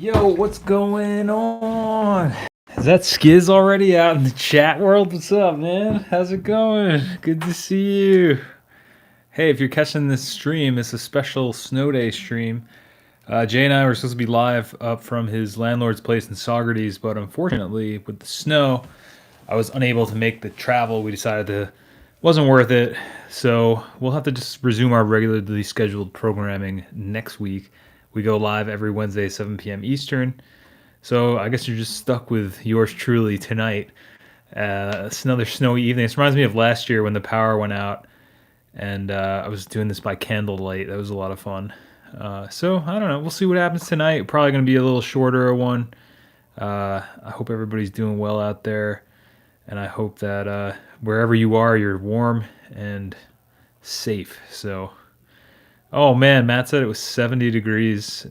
Yo, what's going on? Is that Skiz already out in the chat world? What's up, man? How's it going? Good to see you. Hey, if you're catching this stream, it's a special snow day stream. Jay and I were supposed to be live up from his landlord's place in Saugerties, but unfortunately, with the snow, I was unable to make the travel. We decided to wasn't worth it, so we'll have to just resume our regularly scheduled programming next week. We go live every Wednesday, 7 p.m. Eastern. So I guess you're just stuck with yours truly tonight. It's another snowy evening. This reminds me of last year when the power went out, and I was doing this by candlelight. That was a lot of fun. So I don't know. We'll see what happens tonight. Probably going to be a little shorter one. I hope everybody's doing well out there, and I hope that wherever you are, you're warm and safe. So, oh man, Matt said it was 70 degrees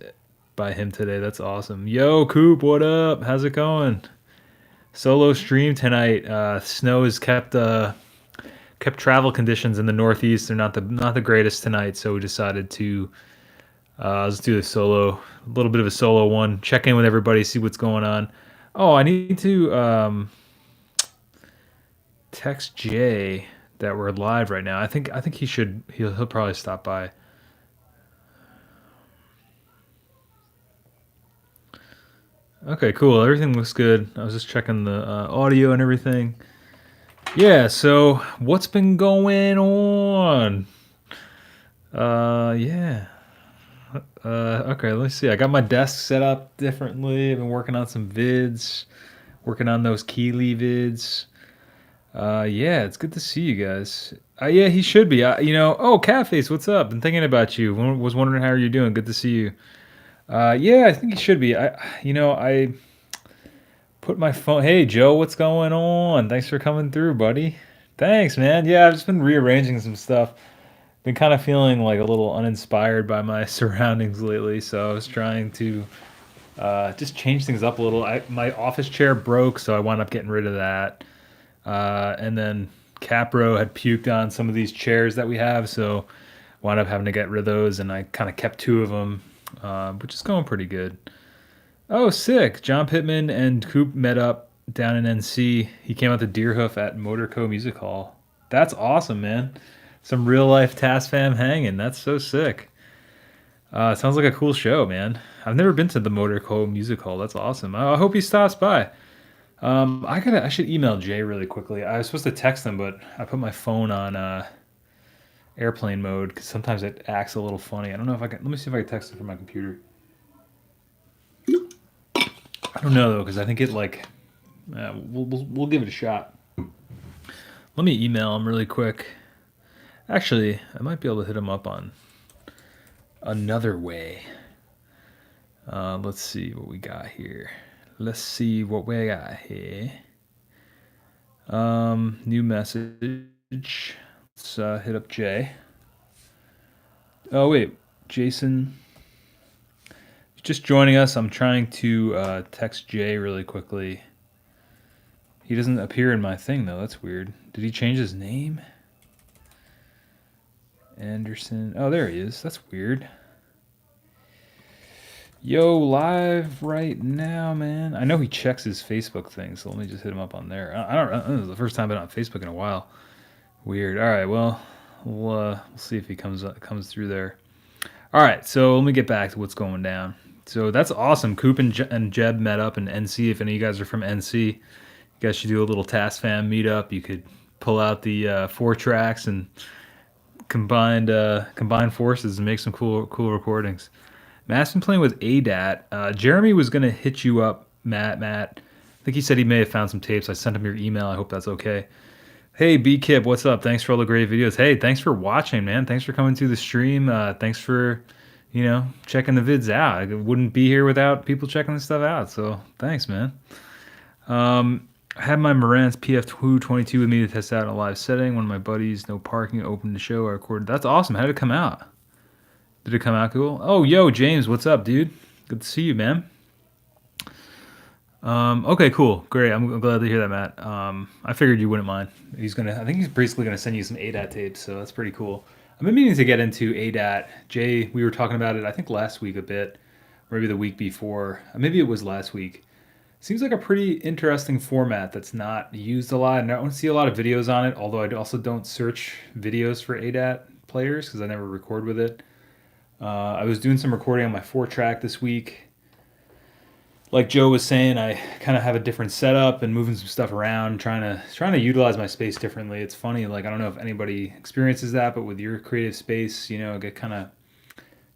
by him today. That's awesome. Yo, Coop, what up? How's it going? Solo stream tonight. Snow has kept travel conditions in the Northeast. They're not the greatest tonight, so we decided to let's do a little bit of a solo one. Check in with everybody, see what's going on. Oh, I need to text Jay that we're live right now. I think he'll probably stop by. Okay, cool. Everything looks good. I was just checking the audio and everything. Yeah, so what's been going on? Yeah. Okay, let's see. I got my desk set up differently. I've been working on some vids, working on those Keeley vids. Yeah, it's good to see you guys. Yeah, he should be. Oh, Catface, what's up? Been thinking about you. Was wondering how you're doing. Good to see you. Yeah, I think he should be. I put my phone. Hey, Joe, what's going on? Thanks for coming through, buddy. Thanks, man. Yeah, I've just been rearranging some stuff. Been kind of feeling like a little uninspired by my surroundings lately, so I was trying to just change things up a little. My office chair broke, so I wound up getting rid of that. And then Capro had puked on some of these chairs that we have, so wound up having to get rid of those, and I kind of kept two of them, which is going pretty good. Oh, sick. John Pittman and Coop met up down in NC. He came out to Deerhoof at Motorco Music Hall. That's awesome, man. Some real life Task Fam hanging. That's so sick. Sounds like a cool show, man. I've never been to the Motorco Music Hall. That's awesome. I hope he stops by. I should email Jay really quickly. I was supposed to text him, but I put my phone on airplane mode because sometimes it acts a little funny. I don't know if I can. Let me see if I can text him from my computer. I don't know though, because I think it like we'll give it a shot. Let me email him really quick. Actually, I might be able to hit him up on another way. Let's see what we got here. Let's see what we got here. New message. Let's hit up Jay. Oh wait, Jason. Just joining us. I'm trying to text Jay really quickly. He doesn't appear in my thing though. That's weird. Did he change his name? Anderson. Oh, there he is. That's weird. Yo, live right now, man. I know he checks his Facebook thing, so let me just hit him up on there. I don't know. This is the first time I've been on Facebook in a while. Weird. All right, well, we'll see if he comes through there. All right, so let me get back to what's going down. So that's awesome. Coop and Jeb met up in NC. If any of you guys are from NC, you guys should do a little Task Fam meetup. You could pull out the 4 tracks and combine forces and make some cool recordings. Matt's been playing with ADAT. Jeremy was gonna hit you up, Matt. I think he said he may have found some tapes. I sent him your email. I hope that's okay. Hey, B-Kip, what's up? Thanks for all the great videos. Hey, thanks for watching, man. Thanks for coming through the stream. Thanks for, checking the vids out. I wouldn't be here without people checking this stuff out. So thanks, man. I had my Marantz PF222 with me to test out in a live setting. One of my buddies, no parking, opened the show. I recorded. That's awesome. How did it come out? Did it come out cool? Oh, yo, James, what's up, dude? Good to see you, man. Okay, cool, great. I'm glad to hear that, Matt. I figured you wouldn't mind. I think he's basically gonna send you some ADAT tapes, so that's pretty cool. I've been meaning to get into ADAT. Jay, we were talking about it, I think last week a bit, maybe the week before. Maybe it was last week. Seems like a pretty interesting format that's not used a lot, and I don't see a lot of videos on it. Although I also don't search videos for ADAT players because I never record with it. I was doing some recording on my 4-track this week. Like Joe was saying, I kind of have a different setup and moving some stuff around, trying to utilize my space differently. It's funny, like I don't know if anybody experiences that, but with your creative space, it get kind of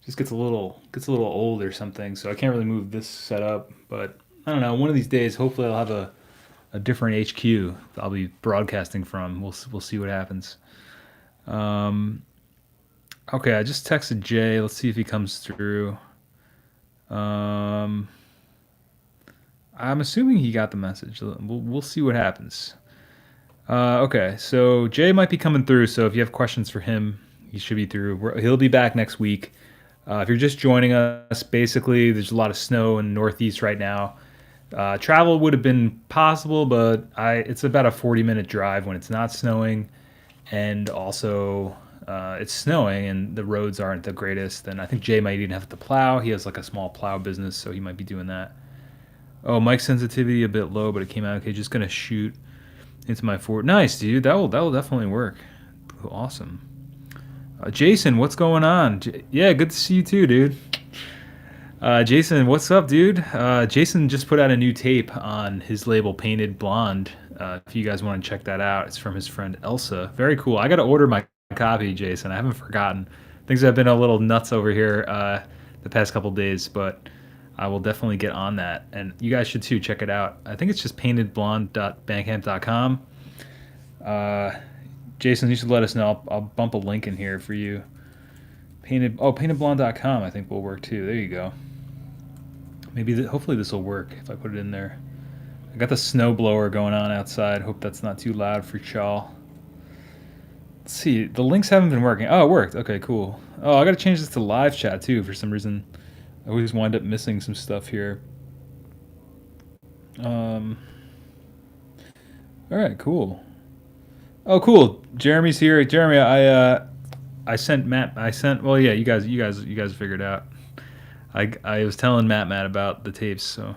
just gets a little old or something. So I can't really move this setup, but I don't know. One of these days, hopefully, I'll have a different HQ I'll be broadcasting from. We'll see what happens. Um, okay, I just texted Jay. Let's see if he comes through. Um, I'm assuming he got the message. We'll see what happens. Okay, so Jay might be coming through. So if you have questions for him, he should be through. He'll be back next week. If you're just joining us, basically, there's a lot of snow in the Northeast right now. Travel would have been possible, but it's about a 40-minute drive when it's not snowing, and also it's snowing and the roads aren't the greatest. And I think Jay might even have to plow. He has like a small plow business, so he might be doing that. Oh, mic sensitivity a bit low, but it came out okay. Just gonna shoot into my fort. Nice, dude. That will definitely work. Awesome. Jason, what's going on? Yeah, good to see you too, dude. Jason, what's up, dude? Jason just put out a new tape on his label Painted Blonde. If you guys want to check that out, it's from his friend Elsa. Very cool. I got to order my copy, Jason. I haven't forgotten. Things have been a little nuts over here the past couple days, but I will definitely get on that. And you guys should too. Check it out. I think it's just paintedblonde.bandcamp.com. Jason, you should let us know. I'll bump a link in here for you. Paintedblonde.com I think will work too. There you go. Hopefully this will work if I put it in there. I got the snow blower going on outside. Hope that's not too loud for y'all. Let's see. The links haven't been working. Oh, it worked. Okay, cool. Oh, I got to change this to live chat too for some reason. I always wind up missing some stuff here. All right, cool. Oh, cool. Jeremy's here. Jeremy, I sent Matt. Well, yeah, you guys figured out. I was telling Matt about the tapes. So,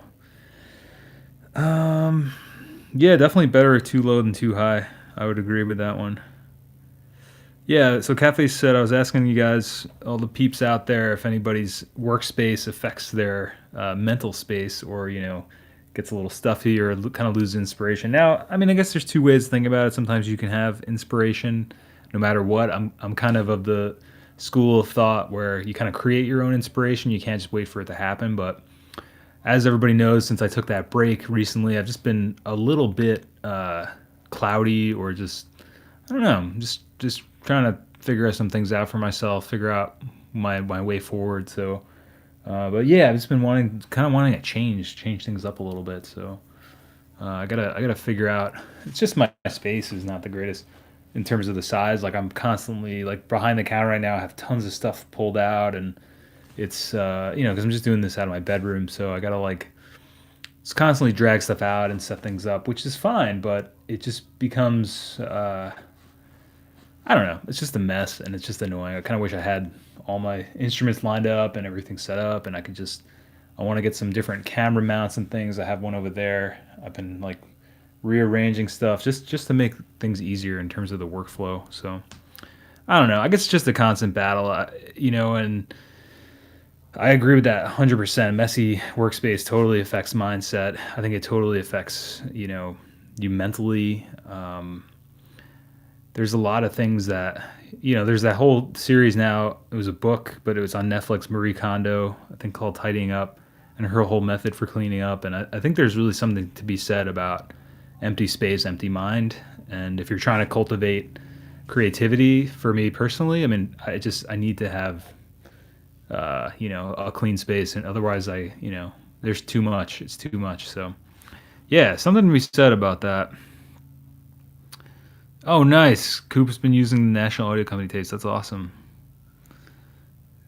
yeah, definitely better too low than too high. I would agree with that one. Yeah. So Cafe said I was asking you guys, all the peeps out there, if anybody's workspace affects their mental space, or gets a little stuffy or kind of loses inspiration. Now, I mean, I guess there's two ways to think about it. Sometimes you can have inspiration no matter what. I'm kind of the school of thought where you kind of create your own inspiration. You can't just wait for it to happen. But as everybody knows, since I took that break recently, I've just been a little bit cloudy, or just I don't know, just trying to figure some things out for myself, figure out my way forward. So. But yeah, I've just been wanting to change things up a little bit. So I gotta figure out. It's just my space is not the greatest in terms of the size. Like I'm constantly like behind the counter right now. I have tons of stuff pulled out, and it's because I'm just doing this out of my bedroom. So I gotta just constantly drag stuff out and set things up, which is fine. But it just becomes I don't know. It's just a mess, and it's just annoying. I kind of wish I had all my instruments lined up and everything set up, and I want to get some different camera mounts and things. I have one over there. I've been rearranging stuff just to make things easier in terms of the workflow. So I don't know. I guess it's just a constant battle, and I agree with that 100%. Messy workspace totally affects mindset. I think it totally affects, you mentally. There's a lot of things that, there's that whole series now. It was a book, but it was on Netflix, Marie Kondo, I think, called Tidying Up, and her whole method for cleaning up. And I think there's really something to be said about empty space, empty mind. And if you're trying to cultivate creativity, for me personally, I mean, I need to have, a clean space. And otherwise there's too much. It's too much. So yeah, something to be said about that. Oh, nice. Coop's been using the National Audio Company tapes. That's awesome.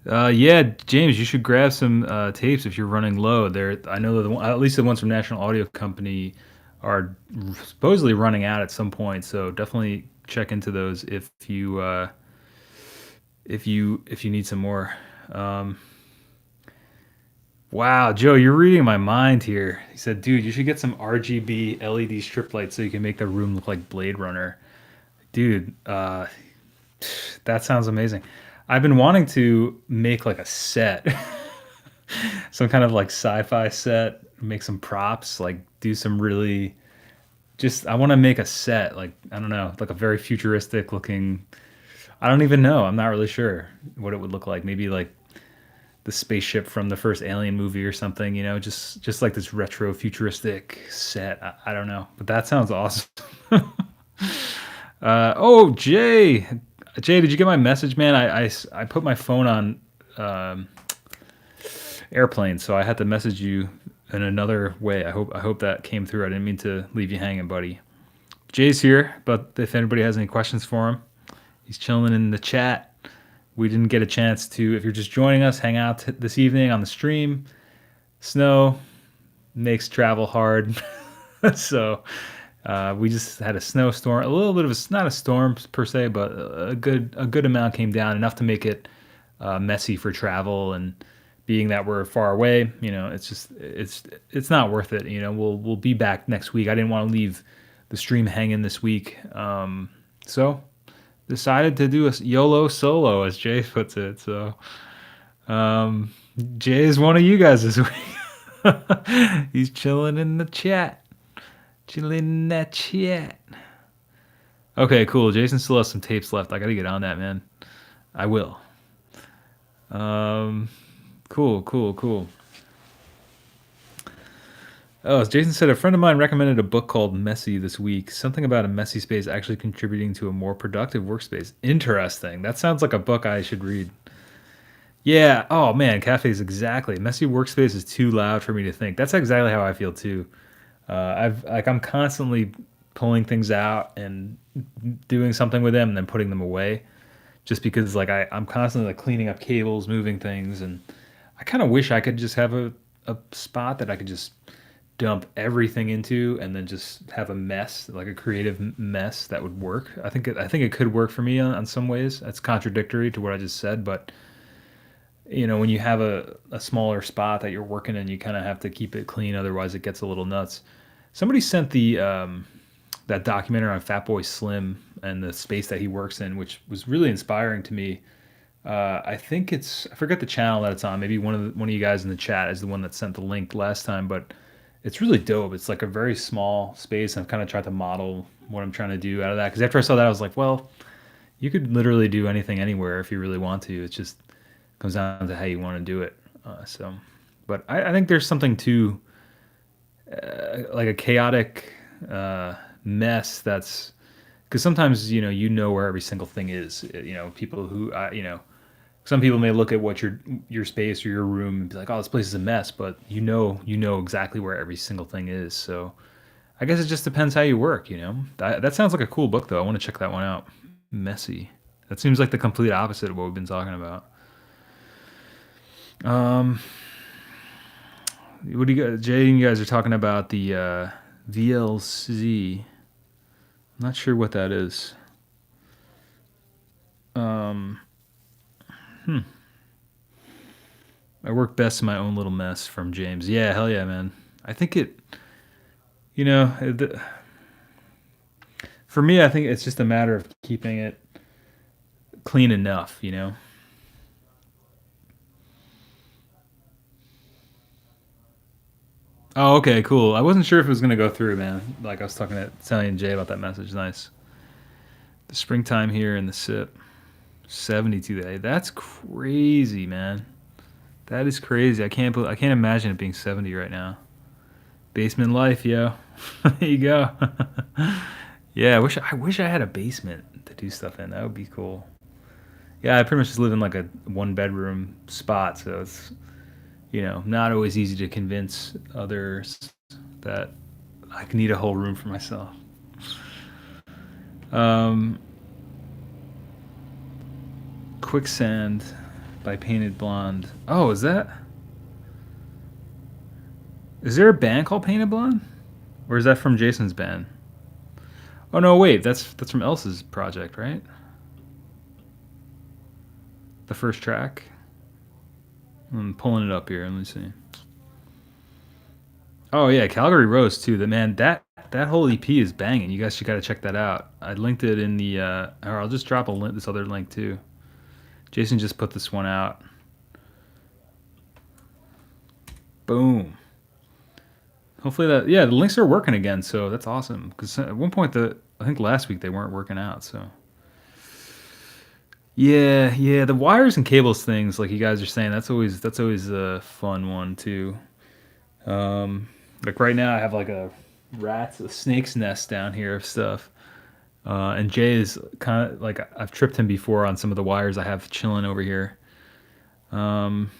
Yeah, James, you should grab some tapes if you're running low. I know that at least the ones from National Audio Company are supposedly running out at some point. So definitely check into those if you need some more. Wow, Joe, you're reading my mind here. He said, dude, you should get some RGB LED strip lights so you can make the room look like Blade Runner. Dude, that sounds amazing. I've been wanting to make like a set, some kind of like sci-fi set, make some props, like do some really just I want to make a set like I don't know, like a very futuristic looking. I don't even know. I'm not really sure what it would look like. Maybe like the spaceship from the first Alien movie or something, just like this retro futuristic set. I don't know, but that sounds awesome. Oh, Jay, did you get my message, man? I put my phone on um, airplane, so I had to message you in another way. I hope that came through. I didn't mean to leave you hanging, buddy. Jay's here, but if anybody has any questions for him, he's chilling in the chat. We didn't get a chance to, if you're just joining us, hang out this evening on the stream. Snow makes travel hard. So we just had a snowstorm, a little bit of a, not a storm per se, but a good amount came down, enough to make it messy for travel. And being that we're far away, it's not worth it. We'll be back next week. I didn't want to leave the stream hanging this week, so decided to do a YOLO solo, as Jay puts it. So Jay is one of you guys this week. He's chilling in the chat. Chilling in that chat. Okay, cool. Jason still has some tapes left. I gotta get on that, man. I will. Cool. Oh, as Jason said, a friend of mine recommended a book called Messy this week. Something about a messy space actually contributing to a more productive workspace. Interesting. That sounds like a book I should read. Yeah. Oh man, cafes exactly. Messy workspace is too loud for me to think. That's exactly how I feel too. I'm constantly pulling things out and doing something with them and then putting them away, just because like I'm constantly like cleaning up cables, moving things, and I kind of wish I could just have a spot that I could just dump everything into and then just have a mess, like a creative mess that would work. I think it could work for me on some ways. That's contradictory to what I just said, but when you have a smaller spot that you're working in, you kind of have to keep it clean, otherwise it gets a little nuts. Somebody sent the that documentary on Fatboy Slim and the space that he works in, which was really inspiring to me. I forget the channel that it's on. Maybe one of you guys in the chat is the one that sent the link last time, but it's really dope. It's like a very small space. I've kind of tried to model what I'm trying to do out of that, because after I saw that, I was like, well, you could literally do anything anywhere if you really want to. It just comes down to how you want to do it. But I think there's something to like a chaotic mess. That's because sometimes you know where every single thing is. People who some people may look at what your space or your room and be like, oh, this place is a mess, but you know exactly where every single thing is. So I guess it just depends how you work. That sounds like a cool book though. I want to check that one out. Messy. That seems like the complete opposite of what we've been talking about. What do you guys, Jay and you guys are talking about the VLC. I'm not sure what that is. I work best in my own little mess, from James. Yeah, hell yeah, man. I think you know, it, for me, I think it's just a matter of keeping it clean enough. Oh, okay, cool. I wasn't sure if it was gonna go through, man. Like I was telling Jay about that message. Nice. The springtime here in the SIP. 72 today. That's crazy, man. That is crazy. I can't imagine it being 70 right now. Basement life, yo. There you go. Yeah, I wish I had a basement to do stuff in. That would be cool. Yeah, I pretty much just live in like a one bedroom spot, so it's not always easy to convince others that I need a whole room for myself. Um, Quicksand by Painted Blonde. Oh, is there a band called Painted Blonde? Or is that from Jason's band? Oh no, wait, that's from Elsa's project, right? The first track. I'm pulling it up here. Let me see. Oh yeah, Calgary Rose too. The man that whole EP is banging. You guys should gotta check that out. I linked it in the or I'll just drop a link, this other link too. Jason just put this one out. Boom. Hopefully that the links are working again, so that's awesome. Because at one point I think last week they weren't working out. So yeah, the wires and cables things like you guys are saying that's always a fun one too. Like right now I have like a snake's nest down here of stuff. And Jay is kind of like I've tripped him before on some of the wires I have chilling over here. Um,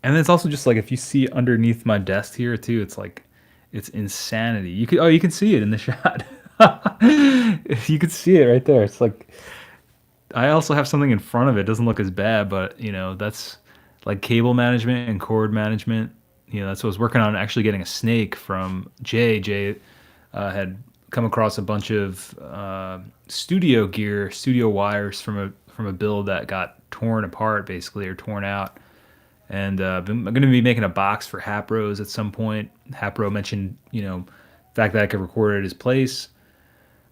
and it's also just like if you see underneath my desk here too, it's like it's insanity. You can see it in the shot. You can see it right there. It's like I also have something in front of it. It doesn't look as bad, but that's like cable management and cord management. That's what I was working on actually getting a snake from Jay. Jay had come across a bunch of studio gear, studio wires from a build that got torn apart basically or torn out. And I'm going to be making a box for Hapro's at some point. Hapro mentioned, the fact that I could record at his place.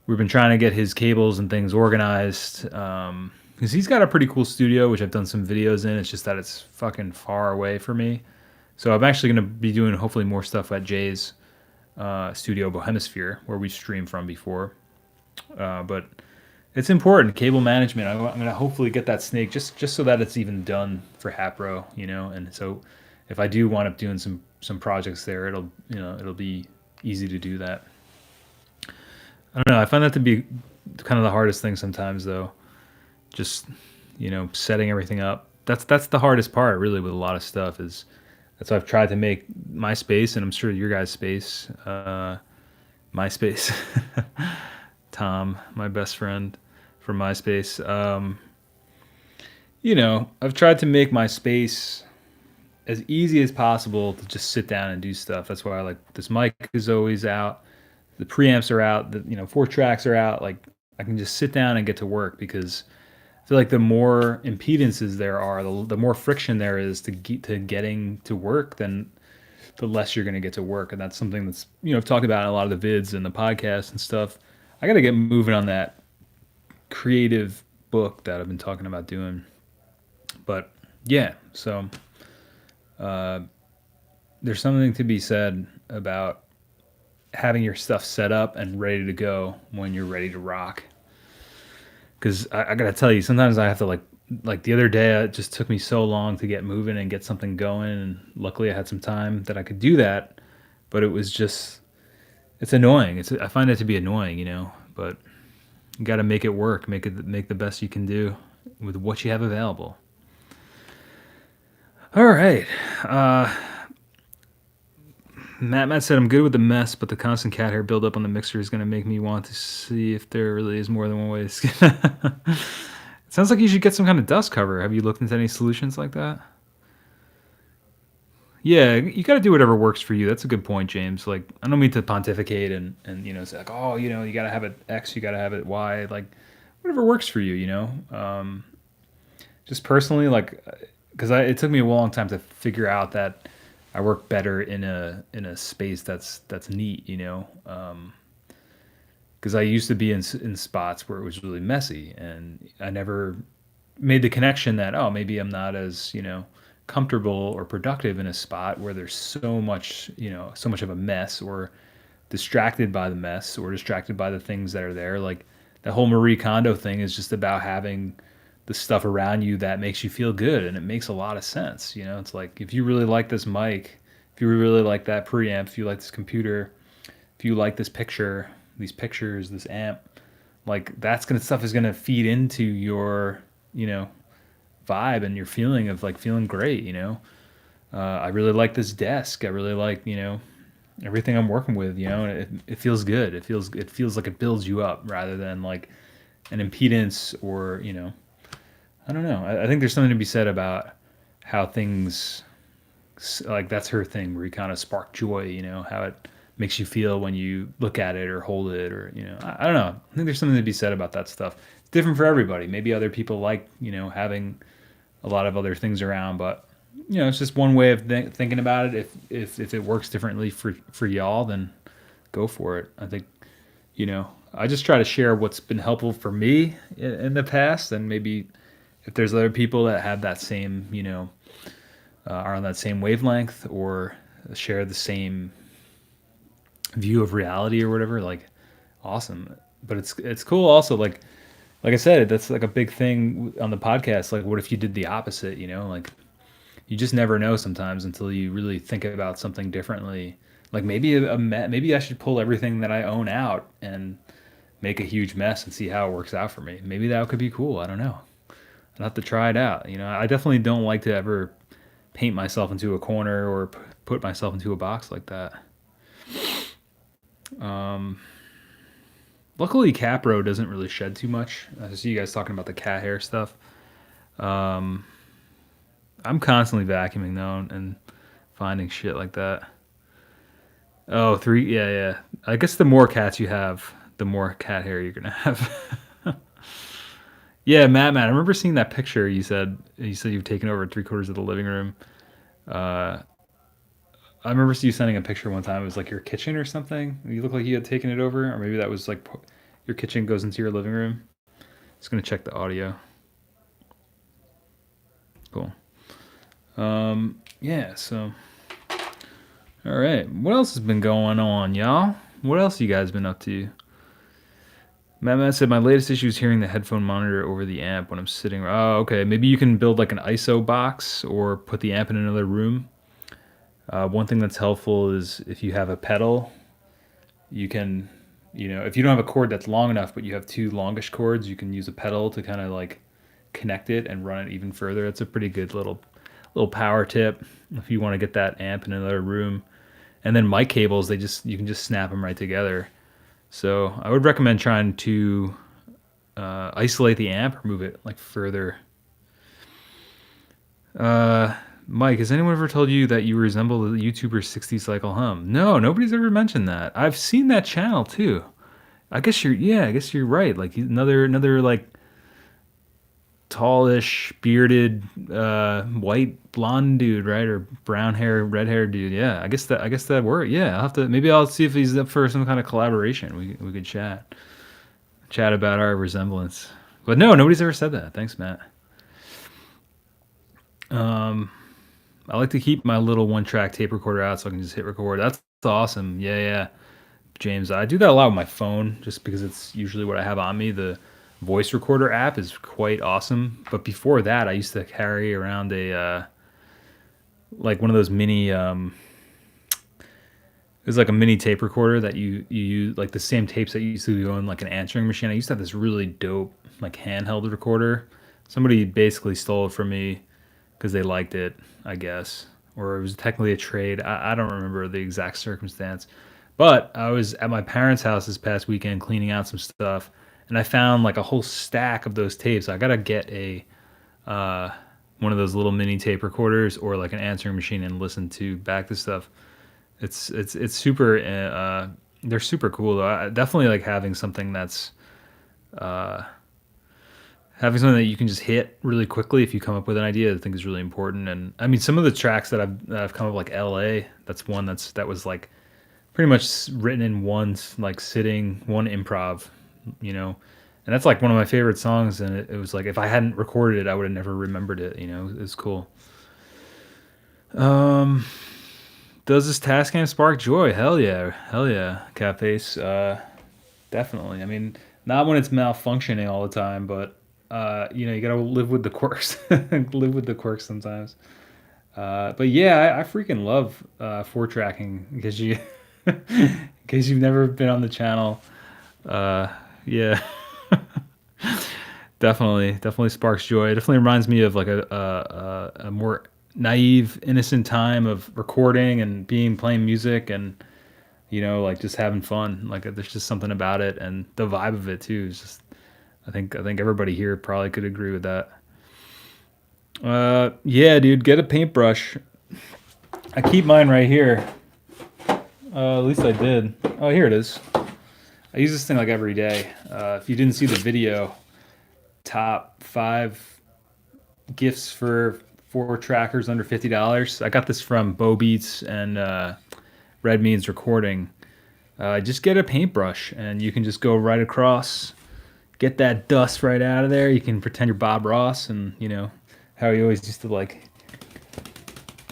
We've been trying to get his cables and things organized because he's got a pretty cool studio, which I've done some videos in. It's just that it's fucking far away for me. So I'm actually going to be doing hopefully more stuff at Jay's studio, Bohemisphere, where we streamed from before. But it's important, cable management. I'm going to hopefully get that snake just so that it's even done for Hapro, And so if I do wind up doing some projects there, it'll be easy to do that. I don't know. I find that to be kind of the hardest thing sometimes, though. Just setting everything up. That's the hardest part, really, with a lot of stuff. That's why I've tried to make my space, and I'm sure your guys' space, my space. Tom, my best friend from MySpace. I've tried to make my space as easy as possible to just sit down and do stuff. That's why I like this mic is always out. The preamps are out. The 4 tracks are out. Like I can just sit down and get to work because I feel like the more impedances there are, the more friction there is to getting to work, then the less you're going to get to work. And that's something that's I've talked about in a lot of the vids and the podcasts and stuff. I got to get moving on that creative book that I've been talking about doing. But yeah, so there's something to be said about having your stuff set up and ready to go when you're ready to rock. Because I gotta tell you, sometimes I have to like the other day, it just took me so long to get moving and get something going, and luckily I had some time that I could do that. But it was just, it's annoying. I find it to be annoying, But you got to make it work. Make the best you can do with what you have available. All right. Matt said, I'm good with the mess, but the constant cat hair buildup on the mixer is going to make me want to see if there really is more than one way to skin. It sounds like you should get some kind of dust cover. Have you looked into any solutions like that? Yeah, you got to do whatever works for you. That's a good point, James. Like, I don't mean to pontificate and say like, oh, you got to have it X, you got to have it Y. Like, whatever works for you, Just personally, like, because it took me a long time to figure out that I work better in a space that's neat, because I used to be in spots where it was really messy, and I never made the connection that maybe I'm not as comfortable or productive in a spot where there's so much of a mess, or distracted by the mess, or distracted by the things that are there. Like the whole Marie Kondo thing is just about having the stuff around you that makes you feel good, and it makes a lot of sense. It's like if you really like this mic, if you really like that preamp, if you like this computer, if you like this picture, these pictures, this amp, like stuff is gonna feed into your vibe and your feeling of like feeling great. I really like this desk. I really like everything I'm working with. And it feels good. It feels like it builds you up rather than like an impedance or I don't know. I think there's something to be said about how things, like that's her thing, where you kind of spark joy, how it makes you feel when you look at it or hold it, or, I don't know. I think there's something to be said about that stuff. It's different for everybody. Maybe other people like, having a lot of other things around, but it's just one way of thinking about it. If it works differently for y'all, then go for it. I think I just try to share what's been helpful for me in the past, and maybe if there's other people that have that same, are on that same wavelength or share the same view of reality or whatever, like awesome. But it's cool also, like I said, that's like a big thing on the podcast. Like, what if you did the opposite? Like you just never know sometimes until you really think about something differently. Like maybe I should pull everything that I own out and make a huge mess and see how it works out for me. Maybe that could be cool. I don't know. I'll have to try it out. I definitely don't like to ever paint myself into a corner or put myself into a box like that. Luckily, Capro doesn't really shed too much. I see you guys talking about the cat hair stuff. I'm constantly vacuuming though and finding shit like that. Oh, three. Yeah, yeah. I guess the more cats you have, the more cat hair you're gonna have. Yeah, Matt. I remember seeing that picture. You said you've taken over 3/4 of the living room. Uh, I remember you sending a picture one time. It was like your kitchen or something. You look like you had taken it over, or maybe that was like your kitchen goes into your living room. Just gonna check the audio. Cool. Yeah. So, all right. What else has been going on, y'all? What else you guys been up to? Matt said my latest issue is hearing the headphone monitor over the amp when I'm sitting. Oh, okay. Maybe you can build like an ISO box or put the amp in another room. One thing that's helpful is if you have a pedal, you can, if you don't have a cord that's long enough, but you have two longish cords, you can use a pedal to kind of like connect it and run it even further. It's a pretty good little power tip if you want to get that amp in another room. And then mic cables, you can just snap them right together. So I would recommend trying to isolate the amp or move it like further. Mike, has anyone ever told you that you resemble the YouTuber 60 Cycle Hum? No, nobody's ever mentioned that. I've seen that channel too. I guess you're right. Like another like tallish, bearded, white blonde dude, right? Or brown hair, red hair dude. Yeah, I guess that worked. Yeah, I'll see if he's up for some kind of collaboration. We could chat about our resemblance. But no, nobody's ever said that. Thanks, Matt. I like to keep my little one-track tape recorder out so I can just hit record. That's awesome. Yeah, yeah. James, I do that a lot with my phone just because it's usually what I have on me. The voice recorder app is quite awesome. But before that, I used to carry around a like one of those mini it was like a mini tape recorder that you use, like the same tapes that you used to go in like an answering machine. I used to have this really dope like handheld recorder. Somebody basically stole it from me because they liked it, I guess, or it was technically a trade. I don't remember the exact circumstance, but I was at my parents' house this past weekend cleaning out some stuff, and I found like a whole stack of those tapes. I gotta get a one of those little mini tape recorders or like an answering machine and listen to back the stuff. It's super. They're super cool though. I definitely like uh, having something that you can just hit really quickly if you come up with an idea. I think is really important. And I mean, some of the tracks that I've come up like L.A. That's one that was like pretty much written in one like sitting, one improv, you know. And that's like one of my favorite songs. And it was like if I hadn't recorded it, I would have never remembered it. It was cool. Um. Does this task game spark joy? Hell yeah, Catface. Definitely. I mean, not when it's malfunctioning all the time, but you gotta live with the quirks. Live with the quirks sometimes. But yeah, I freaking love four tracking because in case you've never been on the channel. Yeah, definitely sparks joy. It definitely reminds me of like a more naive, innocent time of recording and playing music and like just having fun. Like there's just something about it and the vibe of it too. Is just I think everybody here probably could agree with that. Yeah, dude, get a paintbrush. I keep mine right here. At least I did. Oh, here it is. I use this thing like every day. If you didn't see the video, top 5 gifts for four trackers under $50. I got this from Bow Beats and Red Means Recording. Just get a paintbrush and you can just go right across, get that dust right out of there. You can pretend you're Bob Ross, and you know how he always used to like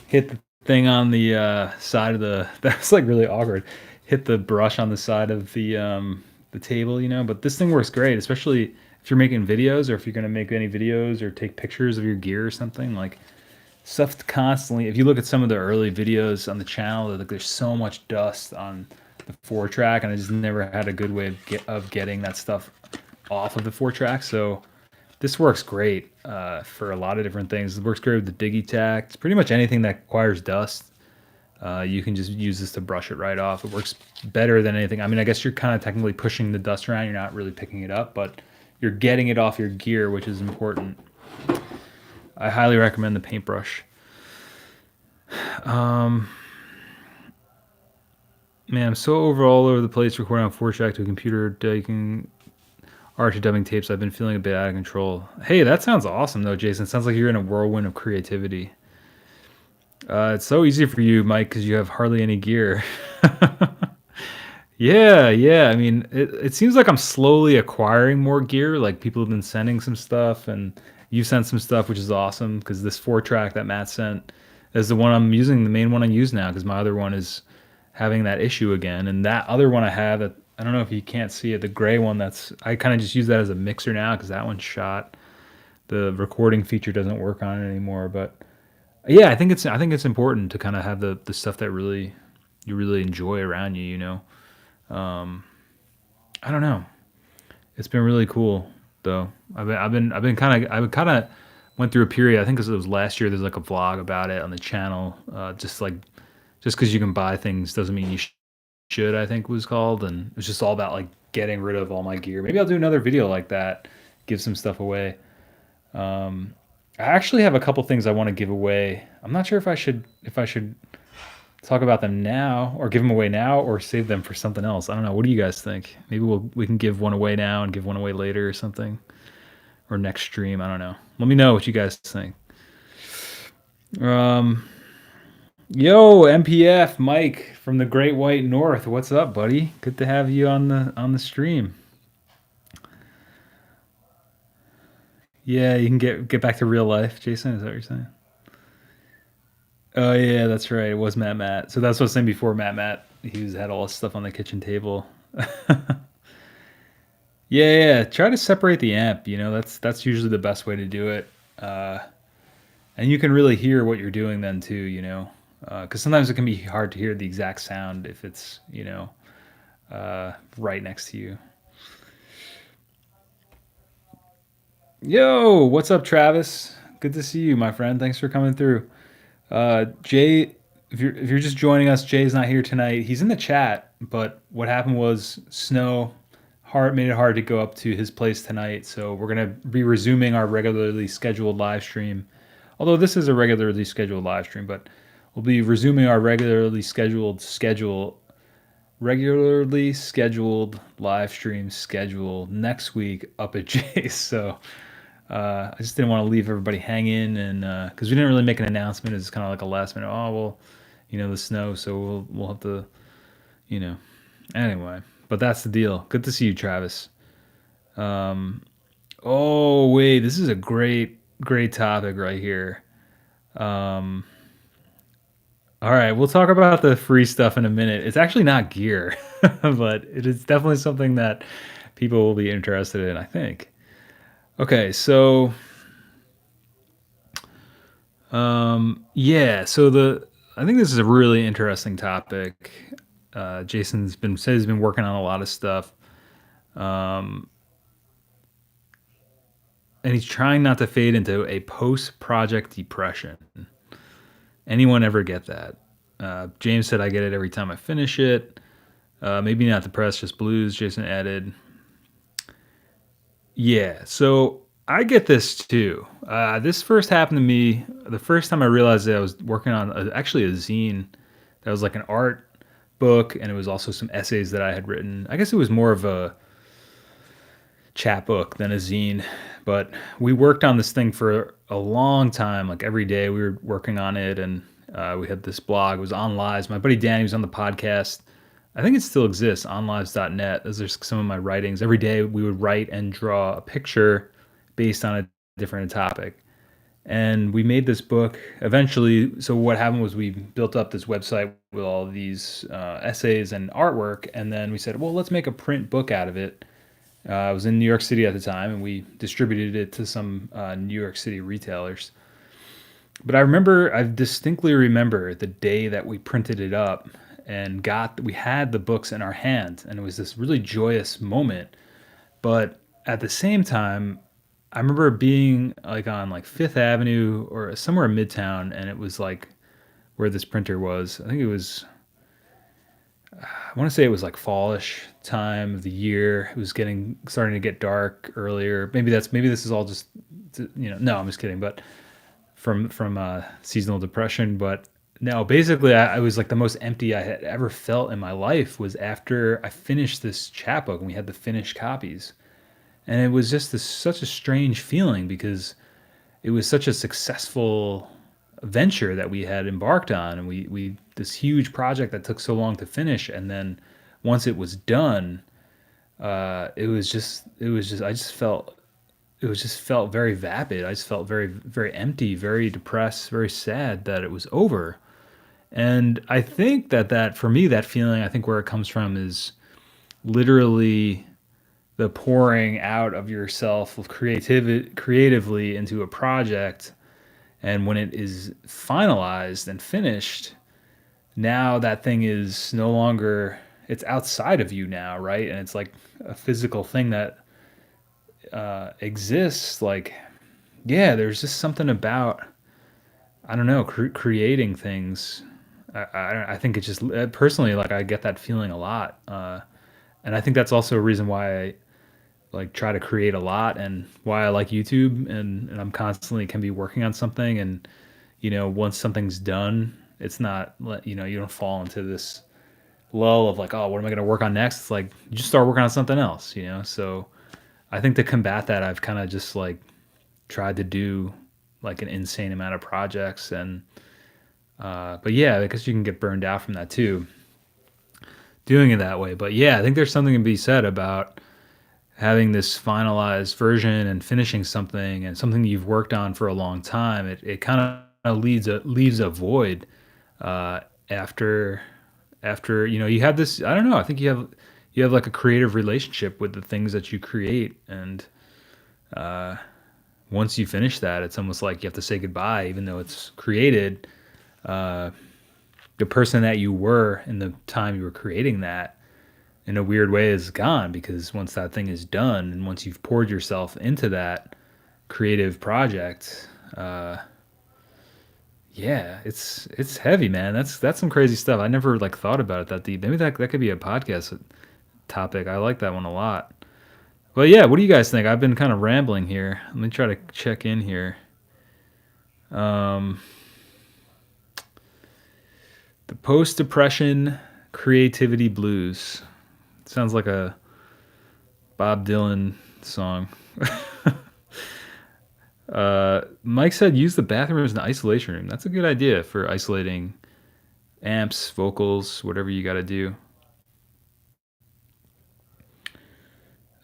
hit the thing on the side of the that was like really awkward. Hit the brush on the side of the table, you know. But this thing works great, especially if you're making videos or if you're gonna make any videos or take pictures of your gear or something. Like stuff constantly. If you look at some of the early videos on the channel, like there's so much dust on the 4-track, and I just never had a good way of getting that stuff off of the 4-track. So this works great for a lot of different things. It works great with the Digitakt. Pretty much anything that requires dust, you can just use this to brush it right off. It works better than anything. I mean, I guess you're kind of technically pushing the dust around. You're not really picking it up, but you're getting it off your gear, which is important. I highly recommend the paintbrush. Man, I'm so all over the place recording on 4-track to a computer. You can arch dubbing tapes. I've been feeling a bit out of control. Hey, that sounds awesome though, Jason. It sounds like you're in a whirlwind of creativity. It's so easy for you, Mike, because you have hardly any gear. Yeah. I mean, it seems like I'm slowly acquiring more gear. Like people have been sending some stuff, and you sent some stuff, which is awesome. Because this 4-track that Matt sent is the one I'm using, the main one I use now. Because my other one is having that issue again, and that other one I have, that I don't know if you can't see it, the gray one, I kind of just use that as a mixer now because that one's shot. The recording feature doesn't work on it anymore. But yeah, I think it's important to kind of have the stuff that you really enjoy around you. You know, I don't know. It's been really cool though. I've been kind of went through a period. I think it was last year. There's like a vlog about it on the channel. Just because you can buy things doesn't mean you should, I think was called. And it was just all about like getting rid of all my gear. Maybe I'll do another video like that, give some stuff away. I actually have a couple things I want to give away. I'm not sure if I should talk about them now or give them away now or save them for something else. I don't know. What do you guys think? Maybe we can give one away now and give one away later or something, or next stream. I don't know. Let me know what you guys think. Yo, MPF Mike from the Great White North. What's up, buddy? Good to have you on the stream. Yeah, you can get back to real life, Jason. Is that what you're saying? Oh yeah, that's right. It was Matt. So that's what I was saying before. Matt. Had all this stuff on the kitchen table. Yeah. Try to separate the amp. You know, that's usually the best way to do it. And you can really hear what you're doing then too. You know, because sometimes it can be hard to hear the exact sound if it's right next to you. Yo, what's up, Travis? Good to see you, my friend. Thanks for coming through. Jay, if you're just joining us, Jay's not here tonight. He's in the chat, but what happened was snow made it hard to go up to his place tonight. So we're gonna be resuming our regularly scheduled live stream. Although this is a regularly scheduled live stream, but we'll be resuming our regularly scheduled live stream schedule next week up at Jay's. So I just didn't want to leave everybody hanging, and because we didn't really make an announcement. It's kind of like a last minute. Oh well, the snow, so we'll have to, Anyway, but that's the deal. Good to see you, Travis. Oh wait, this is a great topic right here. All right, we'll talk about the free stuff in a minute. It's actually not gear, but it is definitely something that people will be interested in, I think. Okay, so I think this is a really interesting topic. Jason's said he's been working on a lot of stuff, and he's trying not to fade into a post-project depression. Anyone ever get that? James said I get it every time I finish it. Maybe not depressed, just blues. Jason added. Yeah, so I get this too. This first happened to me the first time I realized that I was working on actually a zine that was like an art book, and it was also some essays that I had written. I guess it was more of a chat book than a zine, but we worked on this thing for a long time. Like every day we were working on it, and we had this blog. It was On Lives. My buddy Danny was on the podcast. I think it still exists, onlives.net. Those are some of my writings. Every day we would write and draw a picture based on a different topic. And we made this book eventually. So what happened was we built up this website with all these essays and artwork, and then we said, well, let's make a print book out of it. I was in New York City at the time, and we distributed it to some New York City retailers. But I distinctly remember the day that we printed it up and we had the books in our hand, and it was this really joyous moment. But at the same time, I remember being like on like Fifth Avenue or somewhere in Midtown, and it was like where this printer was. I think it was, I want to say it was like fallish time of the year. It was starting to get dark earlier. Maybe this is all just, no, I'm just kidding. But from seasonal depression. But no, basically, I was like the most empty I had ever felt in my life was after I finished this chapbook and we had the finished copies. And it was just such a strange feeling because it was such a successful venture that we had embarked on, and we this huge project that took so long to finish. And then once it was done, it just felt very vapid. I just felt very, very empty, very depressed, very sad that it was over. And I think that for me, that feeling, I think where it comes from is literally the pouring out of yourself of creatively into a project. And when it is finalized and finished, now that thing is no longer, it's outside of you now, right? And it's like a physical thing that exists. Like, yeah, there's just something about, I don't know, creating things. I think it's just personally, like, I get that feeling a lot. And I think that's also a reason why I like try to create a lot, and why I like YouTube, and I'm constantly can be working on something. And, once something's done, it's not, you don't fall into this lull of like, oh, what am I going to work on next? It's like, you just start working on something else, So I think to combat that, I've kind of just like tried to do like an insane amount of projects. And, but yeah, I guess you can get burned out from that too, doing it that way. But yeah, I think there's something to be said about having this finalized version and finishing something and something you've worked on for a long time. It kind of leaves a void after you have this. I don't know. I think you have like a creative relationship with the things that you create, and once you finish that, it's almost like you have to say goodbye, even though it's created. The person that you were in the time you were creating that, in a weird way, is gone, because once that thing is done and once you've poured yourself into that creative project, yeah, it's heavy, man. That's some crazy stuff. I never like thought about it that deep. Maybe that could be a podcast topic. I like that one a lot. Well, yeah, what do you guys think? I've been kind of rambling here. Let me try to check in here. The post-depression creativity blues. Sounds like a Bob Dylan song. Mike said use the bathroom as an isolation room. That's a good idea for isolating amps, vocals, whatever you got to do.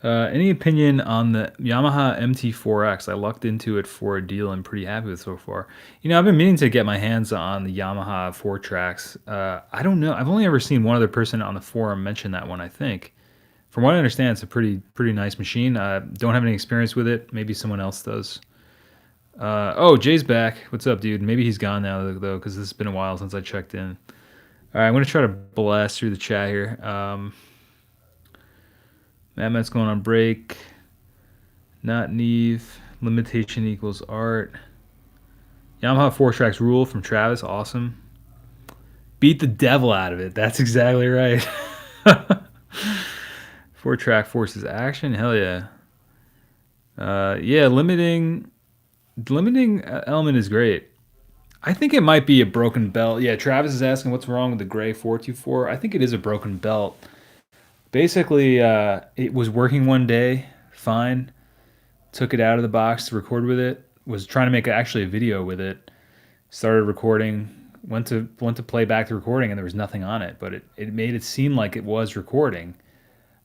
Any opinion on the Yamaha MT4X? I lucked into it for a deal I'm pretty happy with so far. I've been meaning to get my hands on the Yamaha 4-tracks. I don't know. I've only ever seen one other person on the forum mention that one, I think. From what I understand, it's a pretty nice machine. Don't have any experience with it. Maybe someone else does. Oh, Jay's back. What's up, dude? Maybe he's gone now, though, because this has been a while since I checked in. All right, I'm going to try to blast through the chat here. Matt's going on break. Not Neve. Limitation equals art. Yamaha 4-tracks rule from Travis. Awesome. Beat the devil out of it. That's exactly right. 4-track forces action. Hell yeah. Yeah, limiting element is great. I think it might be a broken belt. Yeah, Travis is asking what's wrong with the gray 424. I think it is a broken belt. Basically, it was working one day fine, took it out of the box to record with it. Was trying to make actually a video with it. Started recording. Went to play back the recording, and there was nothing on it. But it made it seem like it was recording.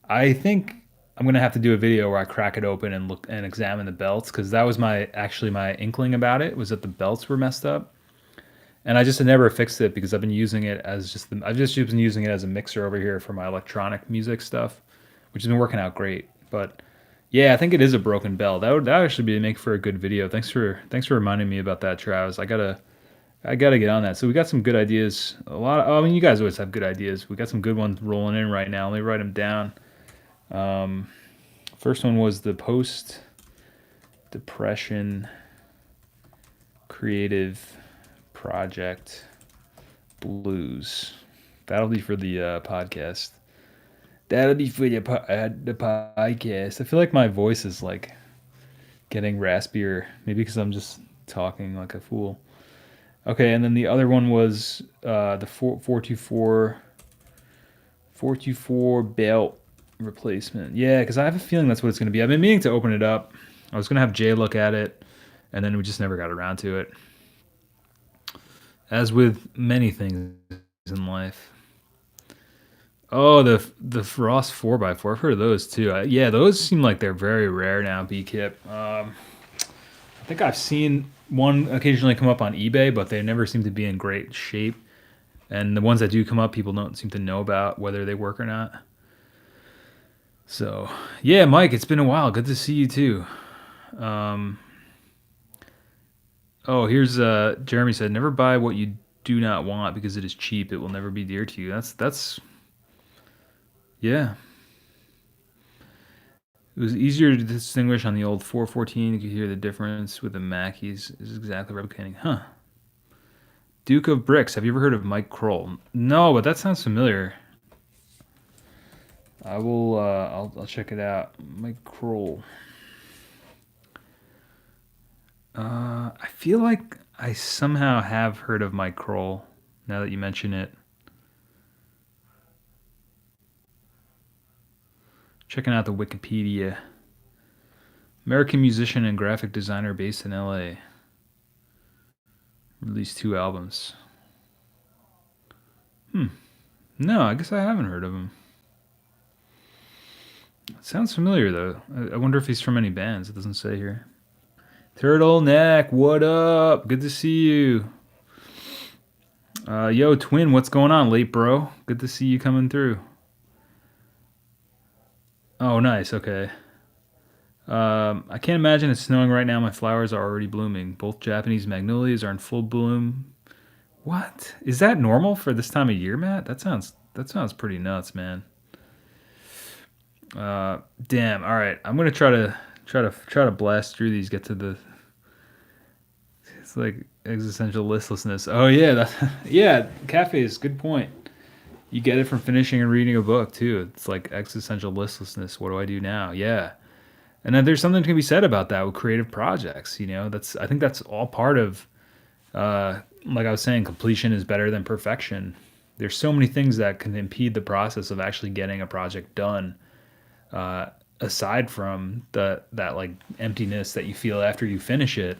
I think I'm gonna have to do a video where I crack it open and look and examine the belts, because that was my inkling about it, was that the belts were messed up. And I just had never fixed it because I've been using it as I've just been using it as a mixer over here for my electronic music stuff, which has been working out great. But yeah, I think it is a broken bell. That would actually be make for a good video. Thanks for reminding me about that, Travis. I gotta get on that. So we got some good ideas. I mean, you guys always have good ideas. We got some good ones rolling in right now. Let me write them down. Um, First one was the post depression creative project blues. That'll be for the podcast. That'll be for the podcast. I feel like my voice is like getting raspier, maybe because I'm just talking like a fool. Okay, and then the other one was the 424 belt replacement. Yeah, because I have a feeling that's what it's going to be. I've been meaning to open it up. I was going to have Jay look at it, and then we just never got around to it. As with many things in life. Oh, the Frost 4x4. I've heard of those too. Yeah, those seem like they're very rare now, B-Kip. I think I've seen one occasionally come up on eBay, but they never seem to be in great shape. And the ones that do come up, people don't seem to know about whether they work or not. So, yeah, Mike, it's been a while. Good to see you too. Um, oh, here's Jeremy said, never buy what you do not want because it is cheap. It will never be dear to you. That's yeah. It was easier to distinguish on the old 414. You could hear the difference with the Mackeys. Is exactly replicating. Huh. Duke of Bricks. Have you ever heard of Mike Kroll? No, but that sounds familiar. I will. I'll check it out. Mike Kroll. I feel like I somehow have heard of Mike Kroll. Now that you mention it. Checking out the Wikipedia. American musician and graphic designer based in LA. Released 2 albums. No, I guess I haven't heard of him. Sounds familiar though. I wonder if he's from any bands. It doesn't say here. Turtleneck, what up? Good to see you. Yo, Twin, what's going on, late bro? Good to see you coming through. Oh, nice. Okay. I can't imagine it's snowing right now. My flowers are already blooming. Both Japanese magnolias are in full bloom. What? Is that normal for this time of year, Matt? That sounds pretty nuts, man. Damn. All right. I'm gonna try to blast through these. Get to the. It's like existential listlessness. Oh yeah, yeah. Cafes. Good point. You get it from finishing and reading a book too. It's like existential listlessness. What do I do now? Yeah. And then there's something to be said about that with creative projects. I think that's all part of, like I was saying, completion is better than perfection. There's so many things that can impede the process of actually getting a project done, aside from that like emptiness that you feel after you finish it.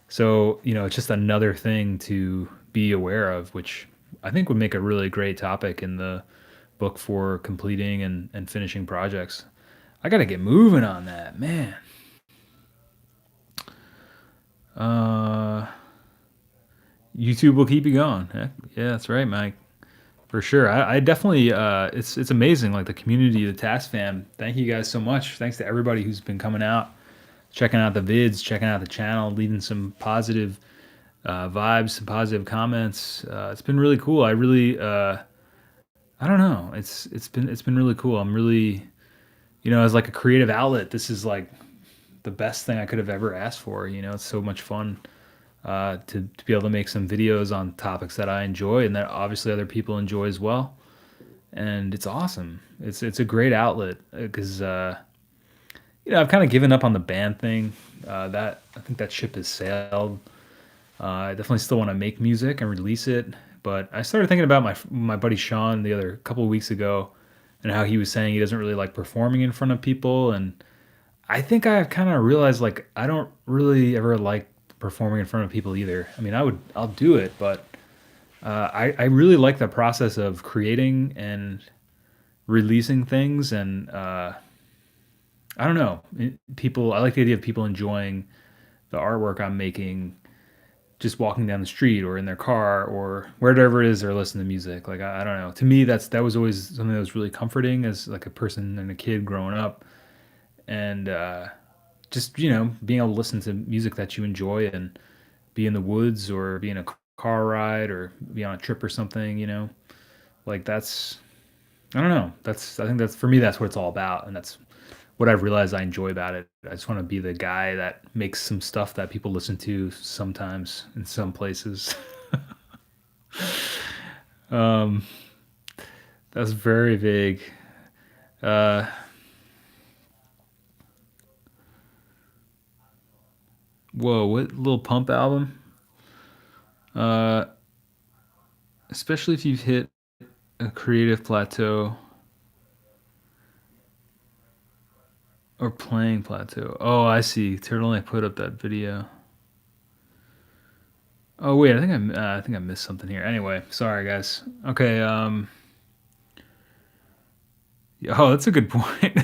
So it's just another thing to be aware of, which I think would make a really great topic in the book for completing and finishing projects. I gotta get moving on that, man. Uh, YouTube will keep you going. Heck, yeah, that's right, Mike. For sure. I definitely. It's amazing. Like the community, the Task fam. Thank you guys so much. Thanks to everybody who's been coming out, checking out the vids, checking out the channel, leaving some positive vibes, some positive comments. It's been really cool. I really. I don't know. It's been really cool. I'm really. As like a creative outlet, this is like the best thing I could have ever asked for. It's so much fun to be able to make some videos on topics that I enjoy and that obviously other people enjoy as well. And it's awesome. It's a great outlet because I've kind of given up on the band thing. That I think that ship has sailed. I definitely still want to make music and release it, but I started thinking about my buddy Sean the other couple of weeks ago, and how he was saying he doesn't really like performing in front of people, and I think I've kind of realized like I don't really ever like performing in front of people either. I mean, I'll do it, but I really like the process of creating and releasing things, and I don't know, people. I like the idea of people enjoying the artwork I'm making, just walking down the street or in their car or wherever it is they're listening to music. Like I don't know. To me, that was always something that was really comforting as like a person and a kid growing up, and just being able to listen to music that you enjoy and be in the woods or be in a car ride or be on a trip or something. Like that's I don't know. I think that's for me. That's what it's all about, and that's what I've realized I enjoy about it. I just want to be the guy that makes some stuff that people listen to sometimes in some places. um, that's very vague. Uh, whoa, what Lil Pump album? Uh, especially if you've hit a creative plateau or playing plateau. Oh, I see. Turtleneck put up that video. Oh wait, I think I missed something here. Anyway, sorry guys. Okay. Oh, that's a good point.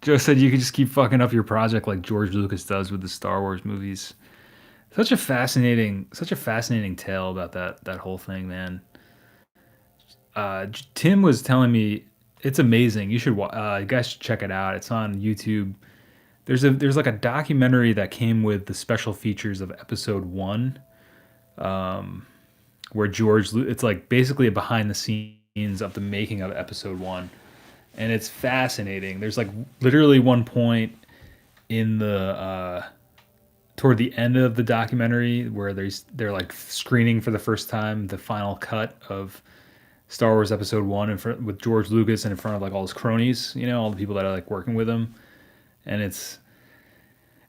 Joe said you could just keep fucking up your project like George Lucas does with the Star Wars movies. Such a fascinating tale about that whole thing, man. Tim was telling me it's amazing. You guys should check it out. It's on YouTube. There's like a documentary that came with the special features of Episode One, where it's like basically a behind the scenes of the making of Episode One, and it's fascinating. There's like literally one point in the toward the end of the documentary where they're like screening for the first time the final cut of Star Wars Episode One with George Lucas and in front of like all his cronies, all the people that are like working with him, and it's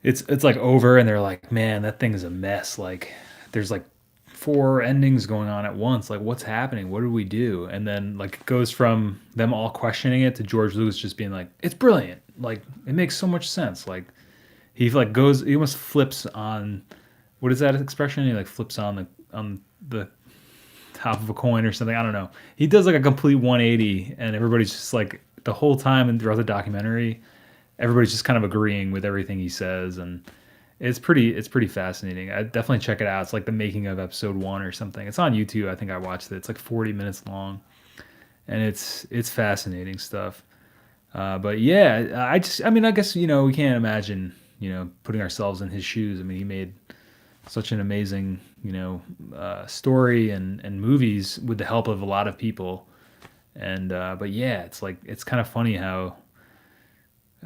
like over, and they're like, man, that thing is a mess. Like, there's like four endings going on at once. Like, what's happening? What do we do? And then like it goes from them all questioning it to George Lucas just being like, it's brilliant. Like, it makes so much sense. Like, he almost flips on, what is that expression? He like flips on the top of a coin or something. I don't know. He does like a complete 180, and everybody's just like the whole time and throughout the documentary, everybody's just kind of agreeing with everything he says, and it's pretty fascinating. I definitely check it out. It's like the making of Episode One or something. It's on YouTube. I think I watched it. It's like 40 minutes long, and it's fascinating stuff. But yeah, I mean, I guess we can't imagine putting ourselves in his shoes. I mean, he made such an amazing story and movies with the help of a lot of people, and but yeah, it's kind of funny how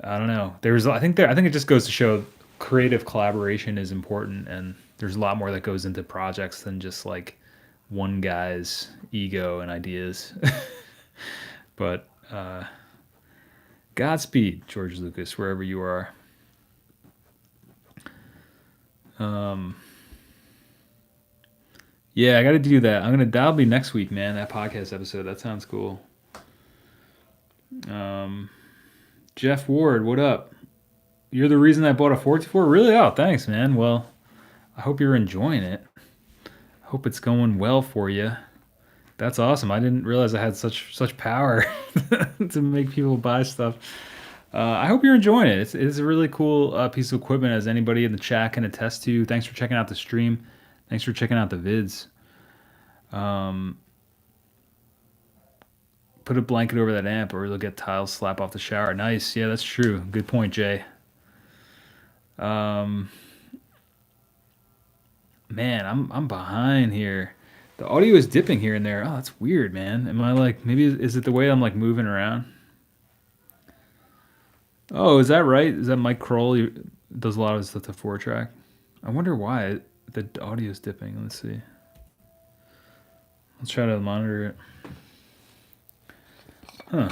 I don't know. I think it just goes to show creative collaboration is important, and there's a lot more that goes into projects than just like one guy's ego and ideas. But Godspeed, George Lucas, wherever you are. Um, yeah, I got to do that. That'll be next week, man. That podcast episode. That sounds cool. Um, Jeff Ward, what up? You're the reason I bought a 424? Really? Oh, thanks, man. Well, I hope you're enjoying it. I hope it's going well for you. That's awesome. I didn't realize I had such power to make people buy stuff. I hope you're enjoying it. It's a really cool piece of equipment, as anybody in the chat can attest to. Thanks for checking out the stream. Thanks for checking out the vids. Um, put a blanket over that amp, or you'll get tiles slap off the shower. Nice. Yeah, that's true. Good point, Jay. Um, man, I'm behind here. The audio is dipping here and there. Oh, that's weird, man. Am I like maybe is it the way I'm like moving around? Oh, is that right? Is that Mike Kroll? He does a lot of stuff to 4-track. I wonder why the audio is dipping. Let's see. Let's try to monitor it. Huh.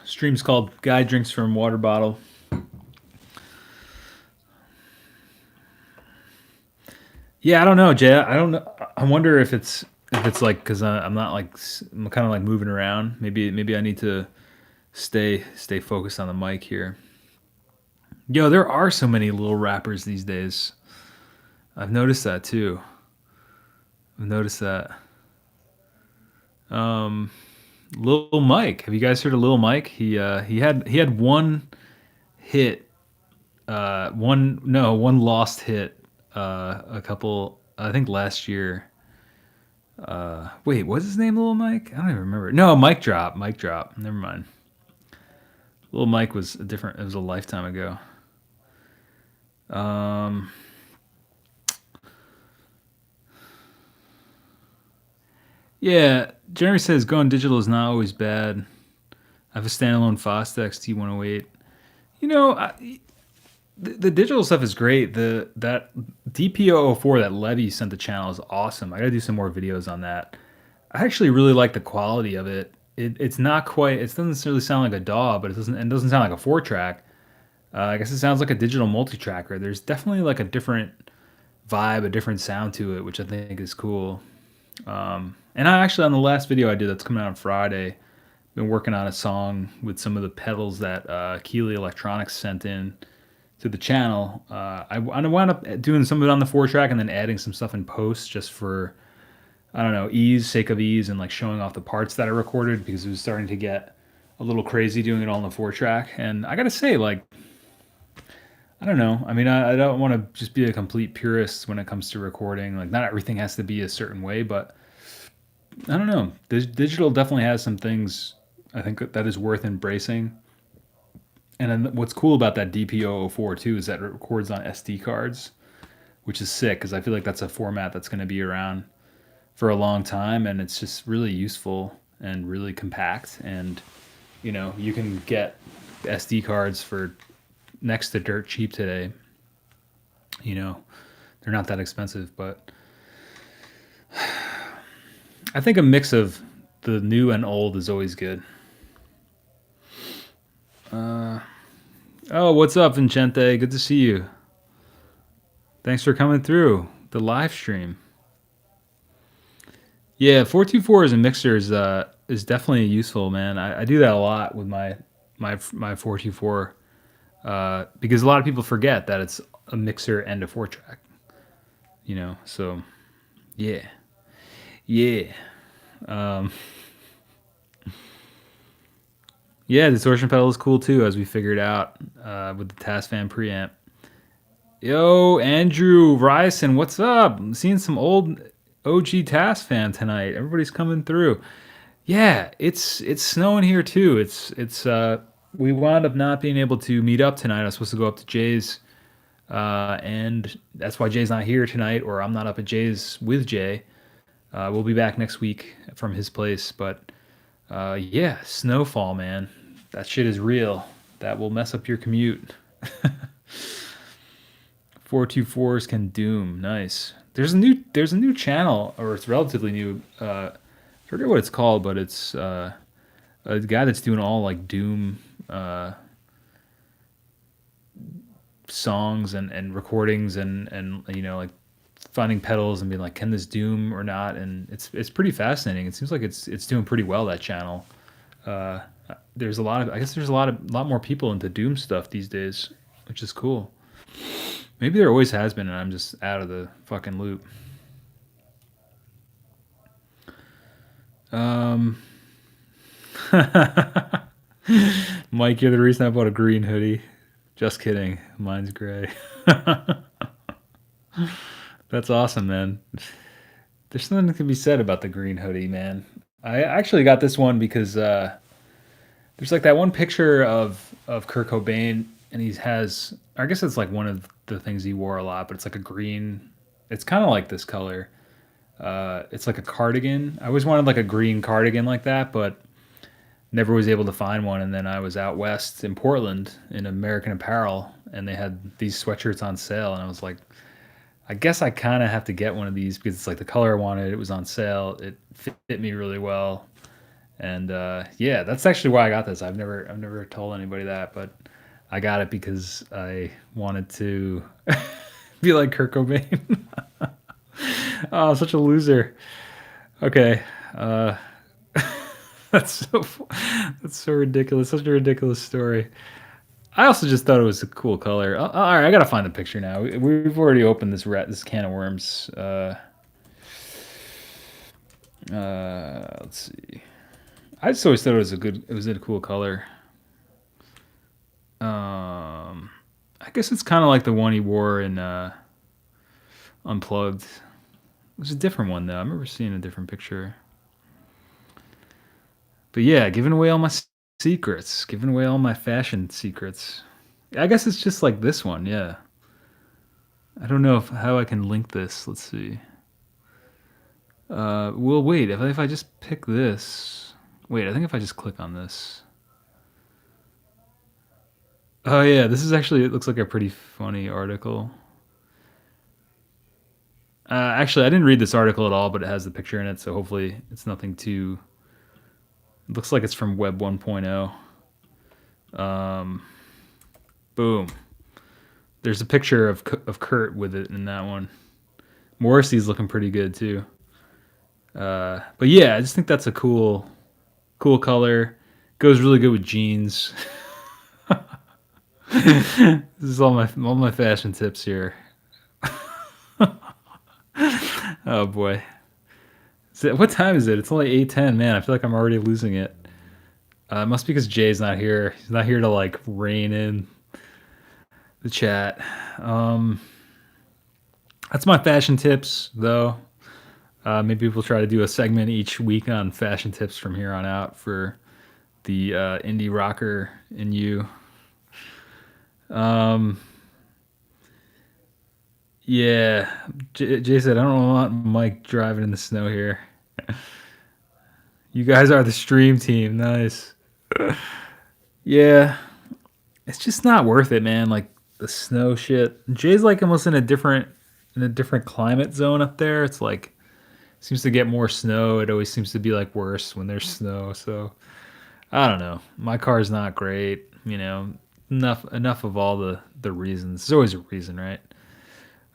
Stream's called Guy Drinks from Water Bottle. Yeah, I don't know, Jay. I don't know. I wonder if it's like because I'm not like I'm kind of like moving around. Maybe I need to stay focused on the mic here. Yo, there are so many little rappers these days. I've noticed that too. I've noticed that. Um, Lil Mike. Have you guys heard of Lil Mike? He had one hit, one lost hit, a couple. I think last year. Wait, what's his name? Lil Mike? I don't even remember. No, Mike Drop. Mike Drop. Never mind. Lil Mike was a different. It was a lifetime ago. Um, yeah. Jeremy says going digital is not always bad. I have a standalone Fostex T108. You know, the digital stuff is great. The that DP004 that Levy sent the channel is awesome. I gotta do some more videos on that. I actually really like the quality of it. It's not quite. It doesn't necessarily sound like a DAW, but it doesn't sound like a 4 track. I guess it sounds like a digital multi-tracker. There's definitely like a different vibe, a different sound to it, which I think is cool. And I actually on the last video I did that's coming out on Friday, been working on a song with some of the pedals that Keeley Electronics sent in to the channel. I wound up doing some of it on the 4 track and then adding some stuff in post just for I don't know sake of ease, and like showing off the parts that I recorded because it was starting to get a little crazy doing it all on the 4 track. And I gotta say, like, I don't know. I mean, I don't want to just be a complete purist when it comes to recording. Like, not everything has to be a certain way, but I don't know. Digital definitely has some things I think that is worth embracing. And then what's cool about that DP004 too is that it records on SD cards, which is sick because I feel like that's a format that's going to be around for a long time, and it's just really useful and really compact. And you can get SD cards for next to dirt cheap today. You know, they're not that expensive, but I think a mix of the new and old is always good. Oh, what's up, Vincente? Good to see you. Thanks for coming through the live stream. Yeah, 424 as a mixer is definitely useful, man. I do that a lot with my 424 because a lot of people forget that it's a mixer and a 4 track. So yeah, yeah, um, yeah. The distortion pedal is cool too, as we figured out with the Tasfam preamp. Yo, Andrew Ryson, what's up? I'm seeing some old OG Tasfam tonight. Everybody's coming through. Yeah, it's snowing here too. It's we wound up not being able to meet up tonight. I was supposed to go up to Jay's, and that's why Jay's not here tonight, or I'm not up at Jay's with Jay. We'll be back next week from his place, but yeah, snowfall, man. That shit is real. That will mess up your commute. 424s can doom. Nice. There's a new channel, or it's relatively new. I forget what it's called, but it's a guy that's doing all like doom songs and recordings and like finding pedals and being like, can this doom or not? And it's pretty fascinating. It seems like it's doing pretty well, that channel. Uh, there's a lot of I guess there's a lot more people into doom stuff these days, which is cool. Maybe there always has been, and I'm just out of the fucking loop. Um, Mike, you're the reason I bought a green hoodie. Just kidding. Mine's gray. That's awesome, man. There's something that can be said about the green hoodie, man. I actually got this one because there's like that one picture of Kurt Cobain, and he has. I guess it's like one of the things he wore a lot, but it's like a green. It's kind of like this color. It's like a cardigan. I always wanted like a green cardigan like that, but never was able to find one. And then I was out west in Portland in American Apparel, and they had these sweatshirts on sale, and I was like, I guess I kind of have to get one of these because it's like the color I wanted. It was on sale. It fit me really well, and yeah, that's actually why I got this. I've never told anybody that, but I got it because I wanted to be like Kurt Cobain. Oh, such a loser. Okay. Uh, that's that's so ridiculous. Such a ridiculous story. I also just thought it was a cool color. All right, I gotta find the picture now. We've already opened this can of worms. Let's see. I just always thought it was a cool color. I guess it's kind of like the one he wore in Unplugged. It was a different one though. I remember seeing a different picture. But yeah, giving away all my secrets, giving away all my fashion secrets. I guess it's just like this one, yeah. I don't know how I can link this. Let's see. Well, wait. If I just pick this, wait. I think if I just click on this. Oh yeah, this is actually. It looks like a pretty funny article. Actually, I didn't read this article at all, but it has the picture in it, so hopefully it's nothing too. It looks like it's from Web 1.0. Boom. There's a picture of Kurt with it in that one. Morrissey's looking pretty good too. But yeah, I just think that's a cool color. Goes really good with jeans. This is all my fashion tips here. Oh boy. What time is it? It's only 8:10. Man, I feel like I'm already losing it. It must be because Jay's not here. He's not here to like rein in the chat. That's my fashion tips, though. Maybe we'll try to do a segment each week on fashion tips from here on out for the indie rocker in you. Yeah, Jay said, I don't want Mike driving in the snow here. You guys are the stream team. Nice. Yeah, it's just not worth it, man. Like the snow shit. Jay's like almost in a different climate zone up there. It's like seems to get more snow. It always seems to be like worse when there's snow. So I don't know. My car's not great. You know, enough of all the reasons. There's always a reason, right?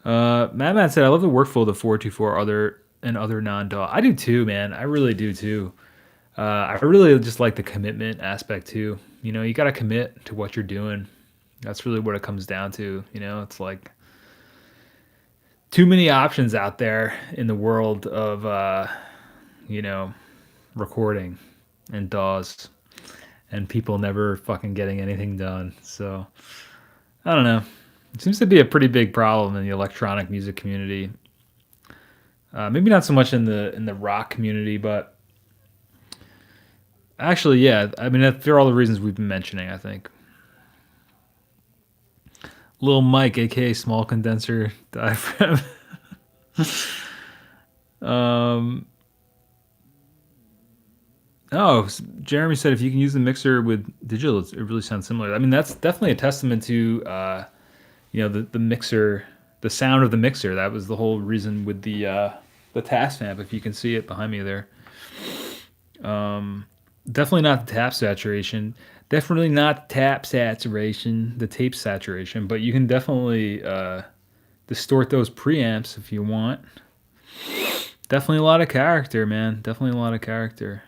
Madman said, "I love the workflow of the 424 other non-DAW." I do too, man. I really do too. I really just like the commitment aspect too. You know, you got to commit to what you're doing. That's really what it comes down to. You know, it's like too many options out there in the world of, you know, recording and DAWs, and people never fucking getting anything done. So I don't know. It seems to be a pretty big problem in the electronic music community. Maybe not so much in the rock community, but actually, yeah. I mean, for all the reasons we've been mentioning, I think. Lil Mike, aka Small Condenser Diaphragm. Oh, Jeremy said if you can use the mixer with digital, it really sounds similar. I mean, that's definitely a testament to you know, the mixer, the sound of the mixer. That was the whole reason with the task amp. If you can see it behind me there. Definitely not the tap saturation. Definitely not tap saturation, the tape saturation. But you can definitely distort those preamps if you want. Definitely a lot of character, man. Definitely a lot of character.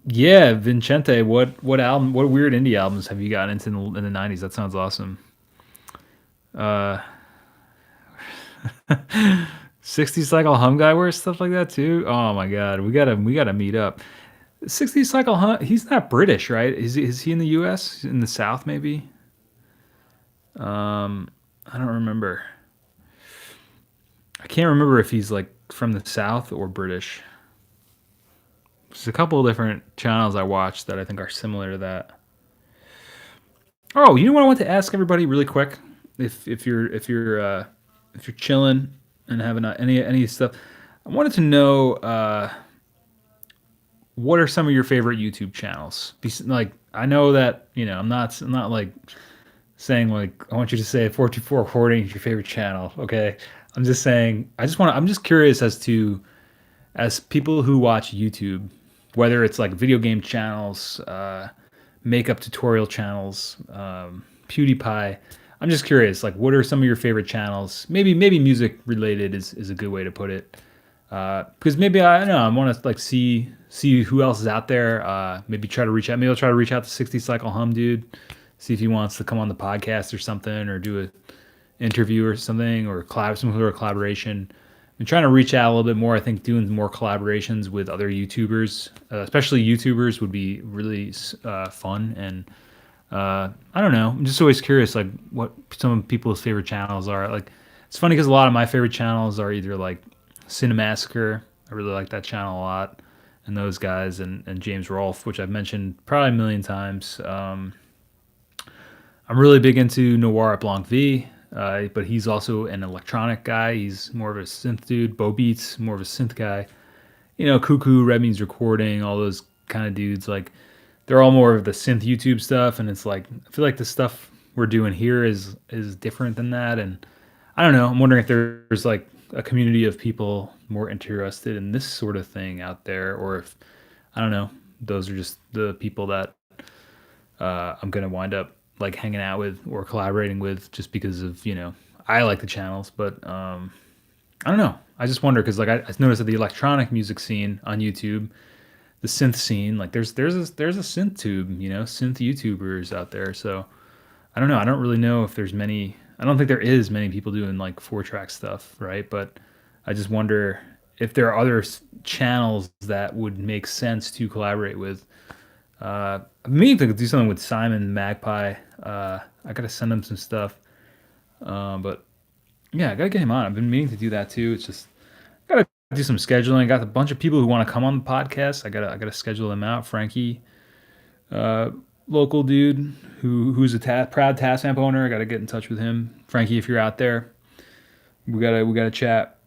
Yeah, Vincente, what weird indie albums have you gotten into in the 90s? That sounds awesome. 60 cycle hum guy wears stuff like that too. Oh my god, we gotta meet up. 60 cycle hum, he's not British, right? Is he in the US? In the South maybe? I don't remember. I can't remember if he's like from the South or British. There's a couple of different channels I watched that I think are similar to that. Oh, you know what I want to ask everybody really quick? If you're chilling and having any stuff, I wanted to know what are some of your favorite YouTube channels? Like I know that I'm not like saying like I want you to say 424 recording is your favorite channel. Okay, I'm just saying I'm just curious as people who watch YouTube, whether it's like video game channels, makeup tutorial channels, PewDiePie. I'm just curious, like, what are some of your favorite channels? Maybe music related is a good way to put it. Because maybe I don't know, I want to like see who else is out there. Maybe try to reach out. Maybe I'll try to reach out to 60 Cycle Hum dude, see if he wants to come on the podcast or something, or do a interview or something, or some sort of collaboration. I'm trying to reach out a little bit more. I think doing more collaborations with other YouTubers, especially YouTubers, would be really fun. And I don't know. I'm just always curious, like what some of people's favorite channels are. Like it's funny because a lot of my favorite channels are either like Cinemassacre. I really like that channel a lot, and those guys, and James Rolfe, which I've mentioned probably a million times. I'm really big into Noir at Blanc V, but he's also an electronic guy. He's more of a synth dude. Bo Beats, more of a synth guy. You know, Cuckoo, Red Means Recording, all those kind of dudes. Like, they're all more of the synth YouTube stuff, and it's like I feel like the stuff we're doing here is different than that. And I don't know. I'm wondering if there's like a community of people more interested in this sort of thing out there, or if I don't know. Those are just the people that I'm gonna wind up like hanging out with or collaborating with just because of I like the channels, but I don't know. I just wonder because like I noticed that the electronic music scene on YouTube, the synth scene, like there's a synth tube, synth YouTubers out there. So I don't know. I don't really know if there's many. I don't think there is many people doing like 4-track stuff, right? But I just wonder if there are other channels that would make sense to collaborate with. Maybe to do something with Simon Magpie. I gotta send him some stuff. But yeah, I gotta get him on. I've been meaning to do that too. It's just gotta do some scheduling. I got a bunch of people who want to come on the podcast. I gotta schedule them out. Frankie, local dude who's a proud Tasmap owner. I gotta get in touch with him. Frankie, if you're out there, we gotta chat.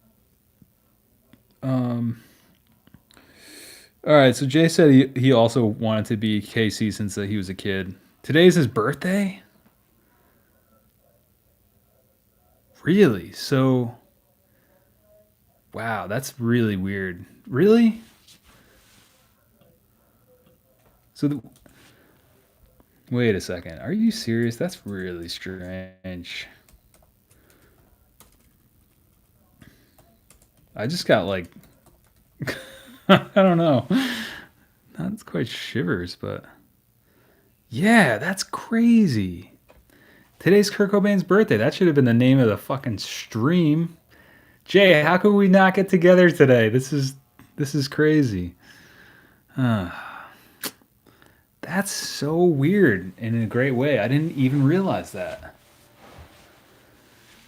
All right, so Jay said he also wanted to be KC since he was a kid. Today's his birthday? Really? So, wow, that's really weird. Really? So, wait a second. Are you serious? That's really strange. I just got like, I don't know. That's quite shivers, but yeah, that's crazy. Today's Kurt Cobain's birthday. That should have been the name of the fucking stream. Jay, how could we not get together today? This is crazy. That's so weird in a great way. I didn't even realize that.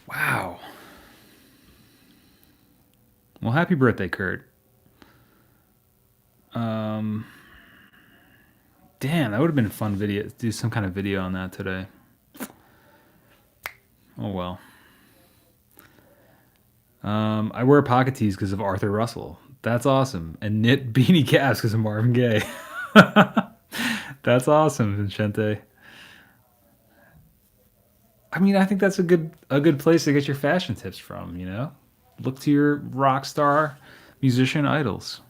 Wow. Well, happy birthday, Kurt. Damn, that would have been a fun video. Do some kind of video on that today. Oh well. I wear pocket tees because of Arthur Russell. That's awesome. And knit beanie caps because of Marvin Gaye. That's awesome, Vincente. I mean, I think that's a good place to get your fashion tips from, Look to your rock star musician idols.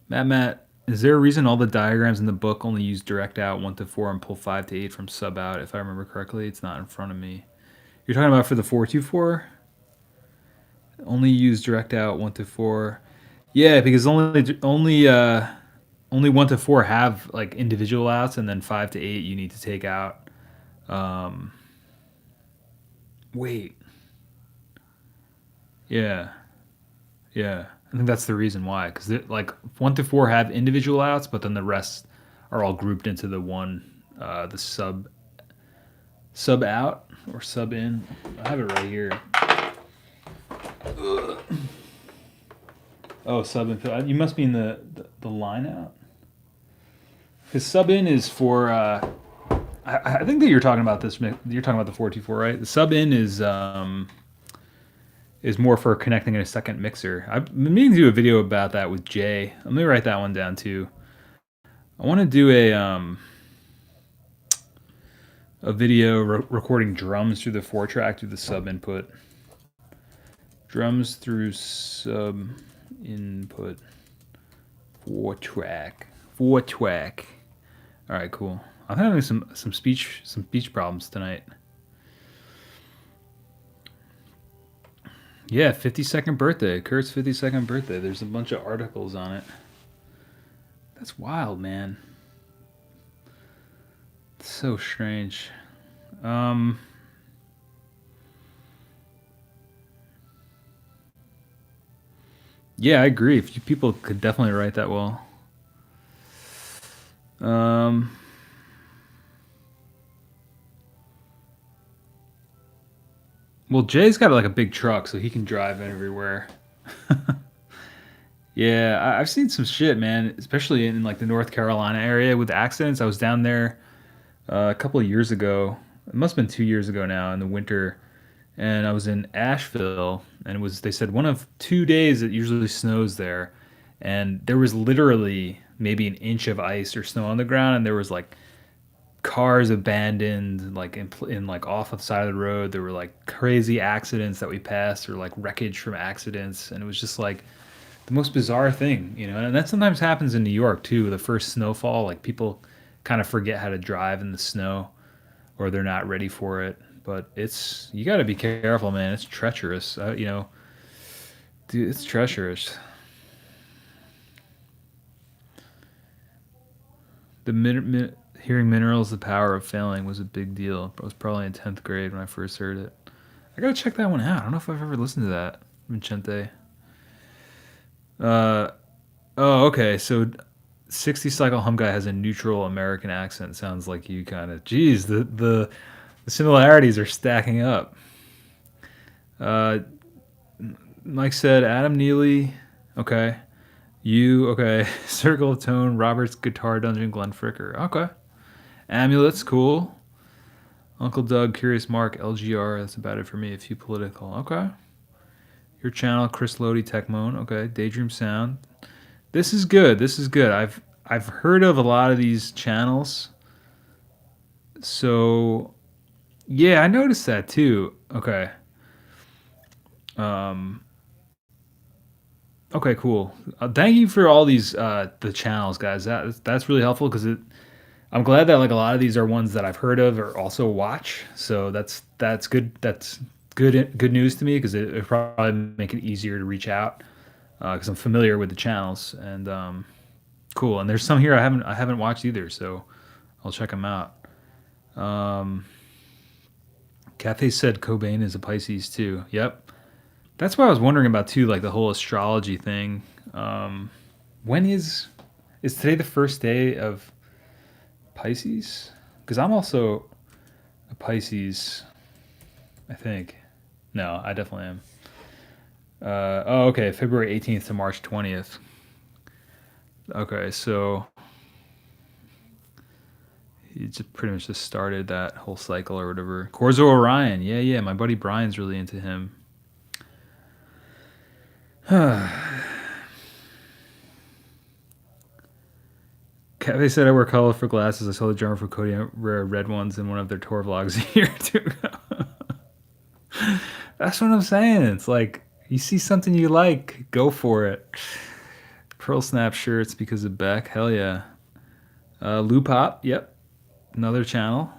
Matt, is there a reason all the diagrams in the book only use direct out 1 to 4 and pull 5 to 8 from sub out? If I remember correctly, it's not in front of me. You're talking about for the 424? Only use direct out 1 to 4. Yeah, because only 1 to 4 have like individual outs, and then 5 to 8 you need to take out. Wait. Yeah. Yeah. I think that's the reason why, because like 1 to 4 have individual outs, but then the rest are all grouped into the one, the sub out or sub in. I have it right here. Ugh. Oh, sub in. You must be in the line out. Because sub in is for. I think that you're talking about this. You're talking about the 424, right? The sub in is more for connecting a second mixer. I've been meaning to do a video about that with Jay. Let me write that one down too. I want to do a video recording drums through the 4-track through the sub input. Drums through sub input 4-track. All right, cool. I'm having some speech problems tonight. Yeah, 52nd birthday. Kurt's 52nd birthday. There's a bunch of articles on it. That's wild, man. It's so strange. Um, yeah, I agree. If you people could definitely write that well. Um, well, Jay's got like a big truck, so he can drive everywhere. Yeah, I've seen some shit, man. Especially in like the North Carolina area with accidents. I was down there a couple of years ago. It must have been 2 years ago now in the winter, and I was in Asheville, and it was they said one of 2 days it usually snows there, and there was literally maybe an inch of ice or snow on the ground, and there was like cars abandoned, like in like off of the side of the road. There were like crazy accidents that we passed, or like wreckage from accidents, and it was just like the most bizarre thing, you know. And that sometimes happens in New York too. The first snowfall, like people kind of forget how to drive in the snow, or they're not ready for it. But it's you got to be careful, man. It's treacherous, you know, dude. It's treacherous. Hearing minerals, the power of failing was a big deal. I was probably in 10th grade when I first heard it. I gotta check that one out. I don't know if I've ever listened to that. Vincente. Uh, oh, okay. So 60 cycle hum guy has a neutral American accent. Sounds like you kind of. Geez, the similarities are stacking up. Uh, Mike said Adam Neely. Okay. You okay? Circle of Tone, Robert's Guitar Dungeon, Glenn Fricker. Okay. Amulets, cool. Uncle Doug, Curious Mark, LGR. That's about it for me. A few political. Okay. Your channel, Chris Lodi, Techmoan. Okay. Daydream Sound. This is good. This is good. I've heard of a lot of these channels. So yeah, I noticed that too. Okay. Um. Okay. Cool. Thank you for all these the channels, guys. That's really helpful because it. I'm glad that like a lot of these are ones that I've heard of or also watch. So that's good. That's good news to me because it probably make it easier to reach out because I'm familiar with the channels and cool. And there's some here I haven't watched either, so I'll check them out. Um, Cafe said Cobain is a Pisces too. Yep, that's what I was wondering about too, like the whole astrology thing. Um, when is today the first day of Pisces? Because I'm also a Pisces, I think. No, I definitely am. Oh, okay. February 18th to March 20th. Okay, so he just pretty much just started that whole cycle or whatever. Corzo Orion. Yeah, yeah. My buddy Brian's really into him. They said I wear colorful glasses. I saw the drummer for Cody wear red ones in one of their tour vlogs a year or two ago. That's what I'm saying. It's like you see something you like, go for it. Pearl Snap shirts because of Beck. Hell yeah. Lou Pop. Yep. Another channel.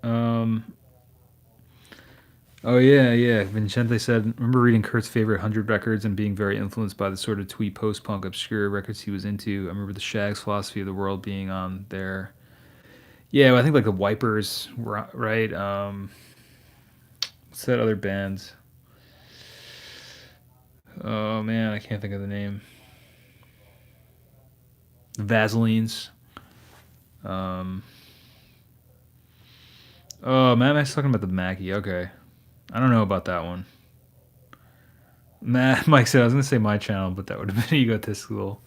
Um, oh yeah, yeah. Vincente said, remember reading Kurt's favorite 100 records and being very influenced by the sort of twee post-punk obscure records he was into. I remember the Shag's Philosophy of the World being on there. Yeah, well, I think like the Wipers, right? What's that other band? Oh man, I can't think of the name. Vaselines. Um, oh man, I was talking about the Mackie. Okay, I don't know about that one. Mike said I was gonna say my channel, but that would have been egotistical.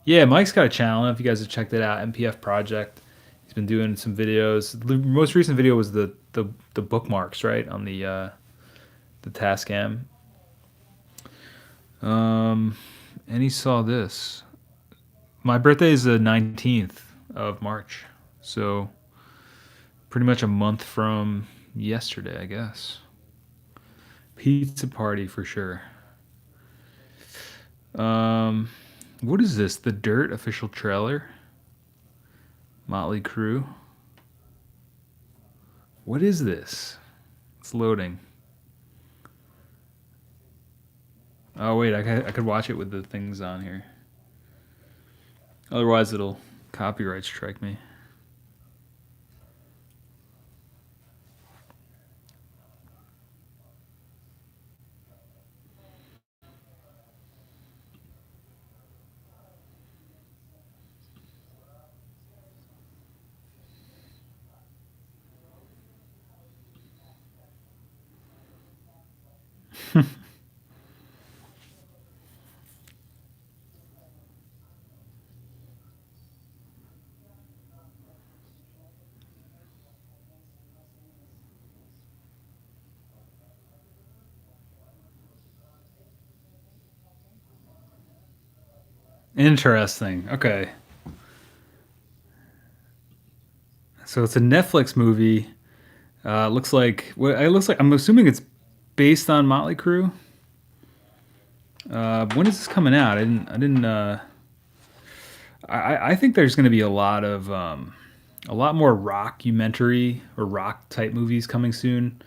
Yeah, Mike's got a channel. I don't know if you guys have checked it out. MPF Project. He's been doing some videos. The most recent video was the bookmarks, right, on the Tascam. And he saw this. My birthday is the 19th of March, so pretty much a month from yesterday, I guess. Pizza party for sure. What is this? The Dirt official trailer? Motley Crue. What is this? It's loading. Oh wait, I could watch it with the things on here. Otherwise, it'll copyright strike me. Interesting. Okay. So it's a Netflix movie. Looks like what it looks like. I'm assuming it's based on Motley Crue. When is this coming out? I didn't. I think there's going to be a lot more rockumentary or rock type movies coming soon,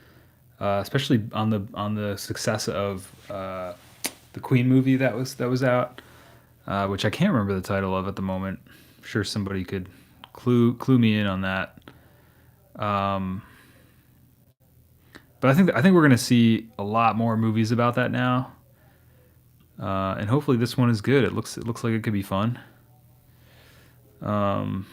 especially on the success of the Queen movie that was out, which I can't remember the title of at the moment. I'm sure somebody could clue me in on that. But I think we're going to see a lot more movies about that now, and hopefully this one is good. It looks like it could be fun. Um,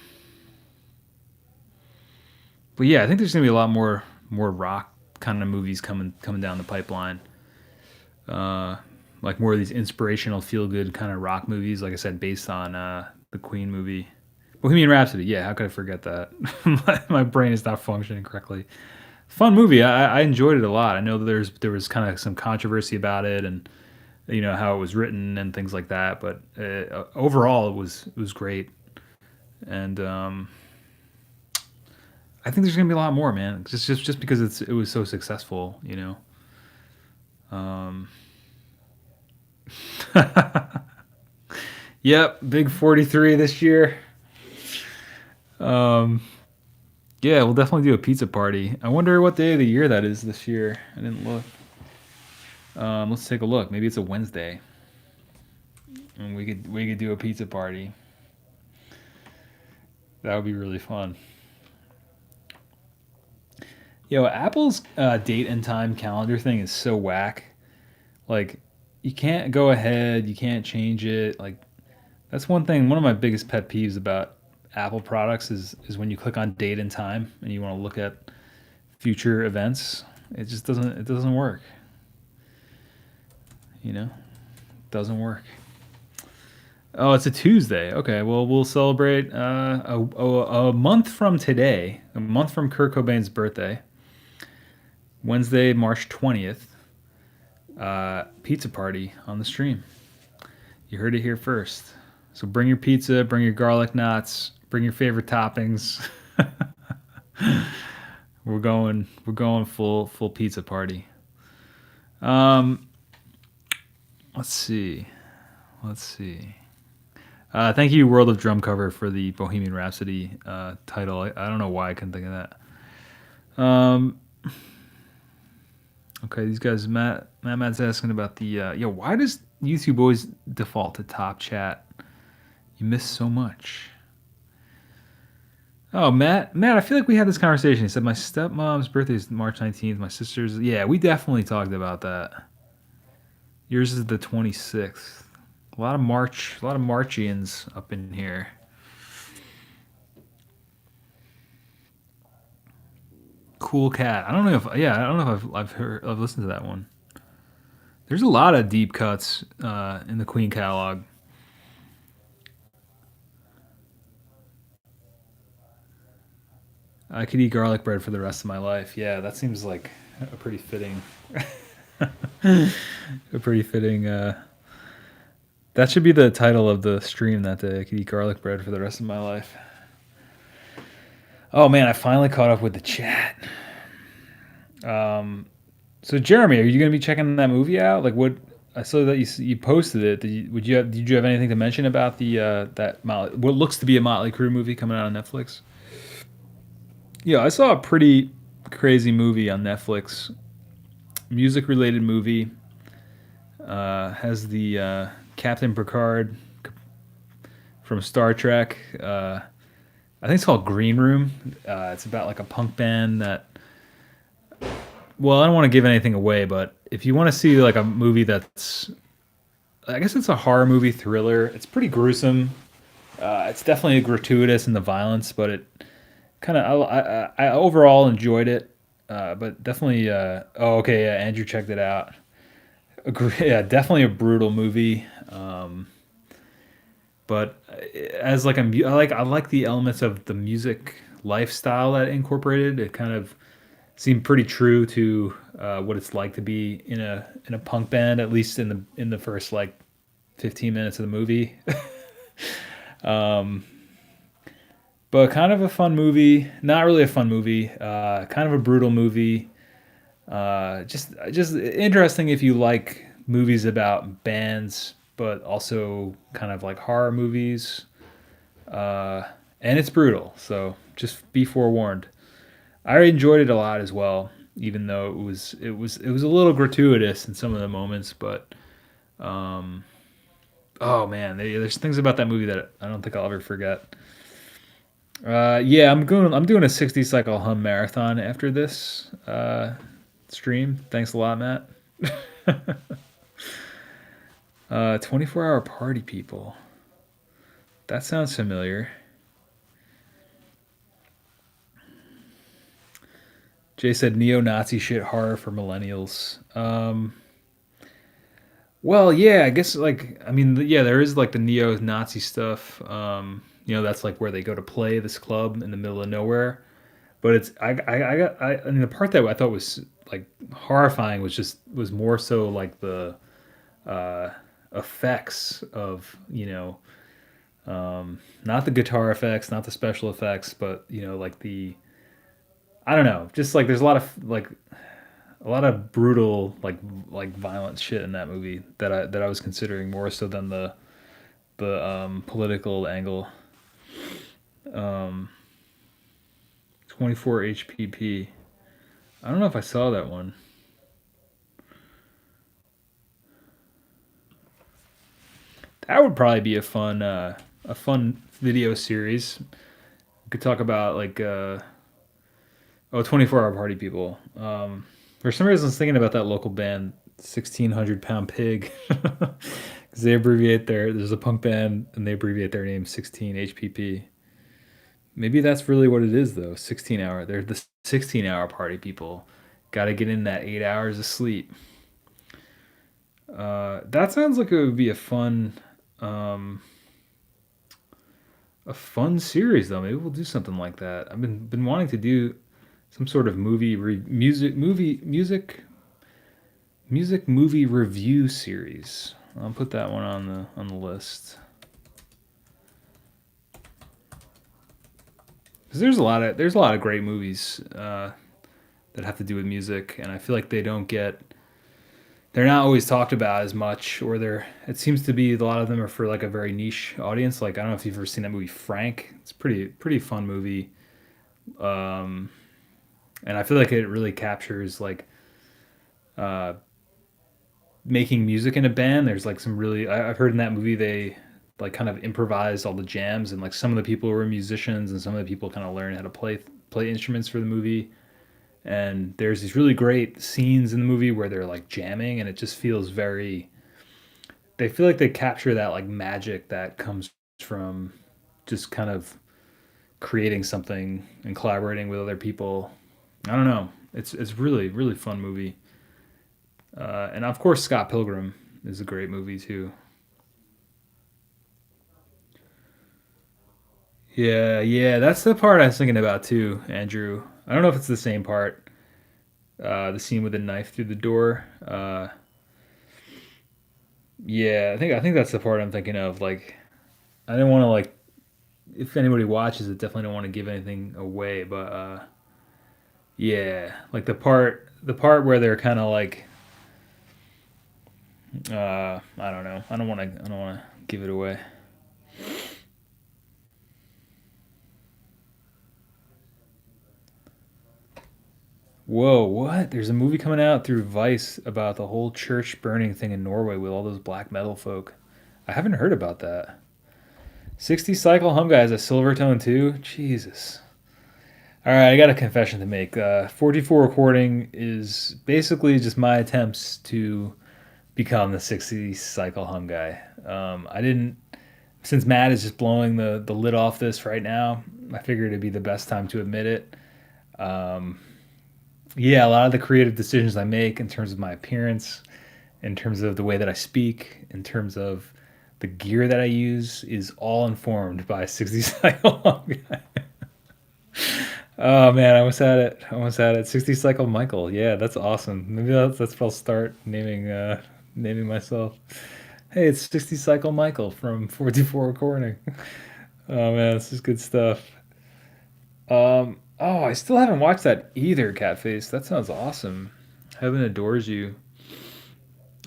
but yeah, I think there's going to be a lot more rock kind of movies coming down the pipeline. Uh, like more of these inspirational, feel good kind of rock movies. Like I said, based on the Queen movie, Bohemian Rhapsody. Yeah, how could I forget that? My brain is not functioning correctly. Fun movie. I enjoyed it a lot. I know that there was kind of some controversy about it, and you know how it was written and things like that. But overall, it was great, and I think there's gonna be a lot more, man. Just because it was so successful, you know. Um, yep, big 43 this year. Um, yeah, we'll definitely do a pizza party. I wonder what day of the year that is this year. I didn't look. Let's take a look. Maybe it's a Wednesday, and we could do a pizza party. That would be really fun. Yo, Apple's date and time calendar thing is so whack. Like, you can't go ahead, you can't change it. Like, that's one thing. One of my biggest pet peeves about Apple products is when you click on date and time and you want to look at future events. It doesn't work. You know, doesn't work. Oh, it's a Tuesday. Okay, well, we'll celebrate a month from today, a month from Kurt Cobain's birthday, Wednesday, March 20th. Pizza party on the stream. You heard it here first. So bring your pizza, bring your garlic knots, bring your favorite toppings. We're going full pizza party. Um, let's see. Let's see. Thank you, World of Drum Cover, for the Bohemian Rhapsody title. I don't know why I couldn't think of that. Okay, these guys, Matt's asking about the, why does YouTube always default to top chat? You miss so much. Oh, Matt, I feel like we had this conversation. He said, my stepmom's birthday is March 19th. My sister's, yeah, we definitely talked about that. Yours is the 26th. A lot of Marchians up in here. Cool Cat. I don't know if I've listened to that one. There's a lot of deep cuts in the Queen catalog. I could eat garlic bread for the rest of my life. Yeah, that seems like a pretty fitting, a pretty fitting. That should be the title of the stream that day. I could eat garlic bread for the rest of my life. Oh man, I finally caught up with the chat. So Jeremy, are you gonna be checking that movie out? Like, what? I saw that you posted it. Did you have anything to mention about the what looks to be a Motley Crue movie coming out on Netflix? Yeah, I saw a pretty crazy movie on Netflix, music related movie. Has the Captain Picard from Star Trek. I think it's called Green Room. It's about like a punk band that. Well, I don't want to give anything away, but if you want to see like a movie that's, I guess it's a horror movie thriller. It's pretty gruesome. It's definitely gratuitous in the violence, but it kind of I overall enjoyed it. But definitely, oh okay, yeah, Andrew checked it out. Yeah, definitely a brutal movie. But as like I like the elements of the music lifestyle that it incorporated. It kind of seemed pretty true to what it's like to be in a punk band, at least in the first like 15 minutes of the movie. um, but kind of a fun movie. Not really a fun movie. Kind of a brutal movie. Just interesting if you like movies about bands, but also kind of like horror movies. Uh, and it's brutal, so just be forewarned. I enjoyed it a lot as well, even though it was a little gratuitous in some of the moments. But um, oh man, there's things about that movie that I don't think I'll ever forget. Yeah, I'm doing a 60 cycle hum marathon after this stream. Thanks a lot, Matt. 24-hour party people. That sounds familiar. Jay said neo-Nazi shit horror for millennials. Well, yeah, I guess like I mean, yeah, there is like the neo-Nazi stuff. That's like where they go to play this club in the middle of nowhere. But it's I mean the part that I thought was like horrifying was more so like the uh, effects of not the guitar effects, not the special effects, but like the I don't know, just like there's a lot of brutal like violent shit in that movie that I was considering more so than the political angle. Um, 24 HPP. I don't know if I saw that one. That would probably be a fun video series. We could talk about like 24-hour party people. For some reason, I was thinking about that local band, 1600 Pound Pig, because they abbreviate there's a punk band and they abbreviate their name 16 HPP. Maybe that's really what it is though. 16-hour. They're the 16-hour party people. Got to get in that 8 hours of sleep. That sounds like it would be um, a fun series though. Maybe we'll do something like that. I've been wanting to do some sort of music movie review series. I'll put that one on the list. Because there's a lot of great movies that have to do with music, and I feel like they're not always talked about as much, or it seems to be a lot of them are for like a very niche audience. Like I don't know if you've ever seen that movie Frank. It's pretty fun movie. Um, and I feel like it really captures like uh, making music in a band. There's like some really I've heard in that movie they like kind of improvised all the jams, and like some of the people were musicians and some of the people kind of learned how to play instruments for the movie. And there's these really great scenes in the movie where they're like jamming, and it just feels very. They feel like they capture that like magic that comes from just kind of creating something and collaborating with other people. I don't know. It's really fun movie. And of course, Scott Pilgrim is a great movie too. Yeah, yeah, that's the part I was thinking about too, Andrew. I don't know if it's the same part. The scene with the knife through the door. Yeah, I think that's the part I'm thinking of. Like, I didn't want to like if anybody watches it, definitely don't want to give anything away. But yeah, like the part where they're kind of like I don't know. I don't want to. I don't want to give it away. Whoa, what? There's a movie coming out through Vice about the whole church burning thing in Norway with all those black metal folk. I haven't heard about that. 60 Cycle Hum Guy has a Silvertone too? Jesus. All right, I got a confession to make. 44 recording is basically just my attempts to become the 60 Cycle Hum Guy. I didn't, since Matt is just blowing the lid off this right now, I figured it'd be the best time to admit it. Um, yeah, a lot of the creative decisions I make in terms of my appearance, in terms of the way that I speak, in terms of the gear that I use, is all informed by 60 Cycle Hum Guy. Oh man, I almost had it. I almost had it. 60 Cycle Michael. Yeah, that's awesome. Maybe that's what I'll start naming myself. Hey, it's 60 Cycle Michael from 44 Recording. Oh man, this is good stuff. Oh, I still haven't watched that either, Catface. That sounds awesome. Heaven Adores You.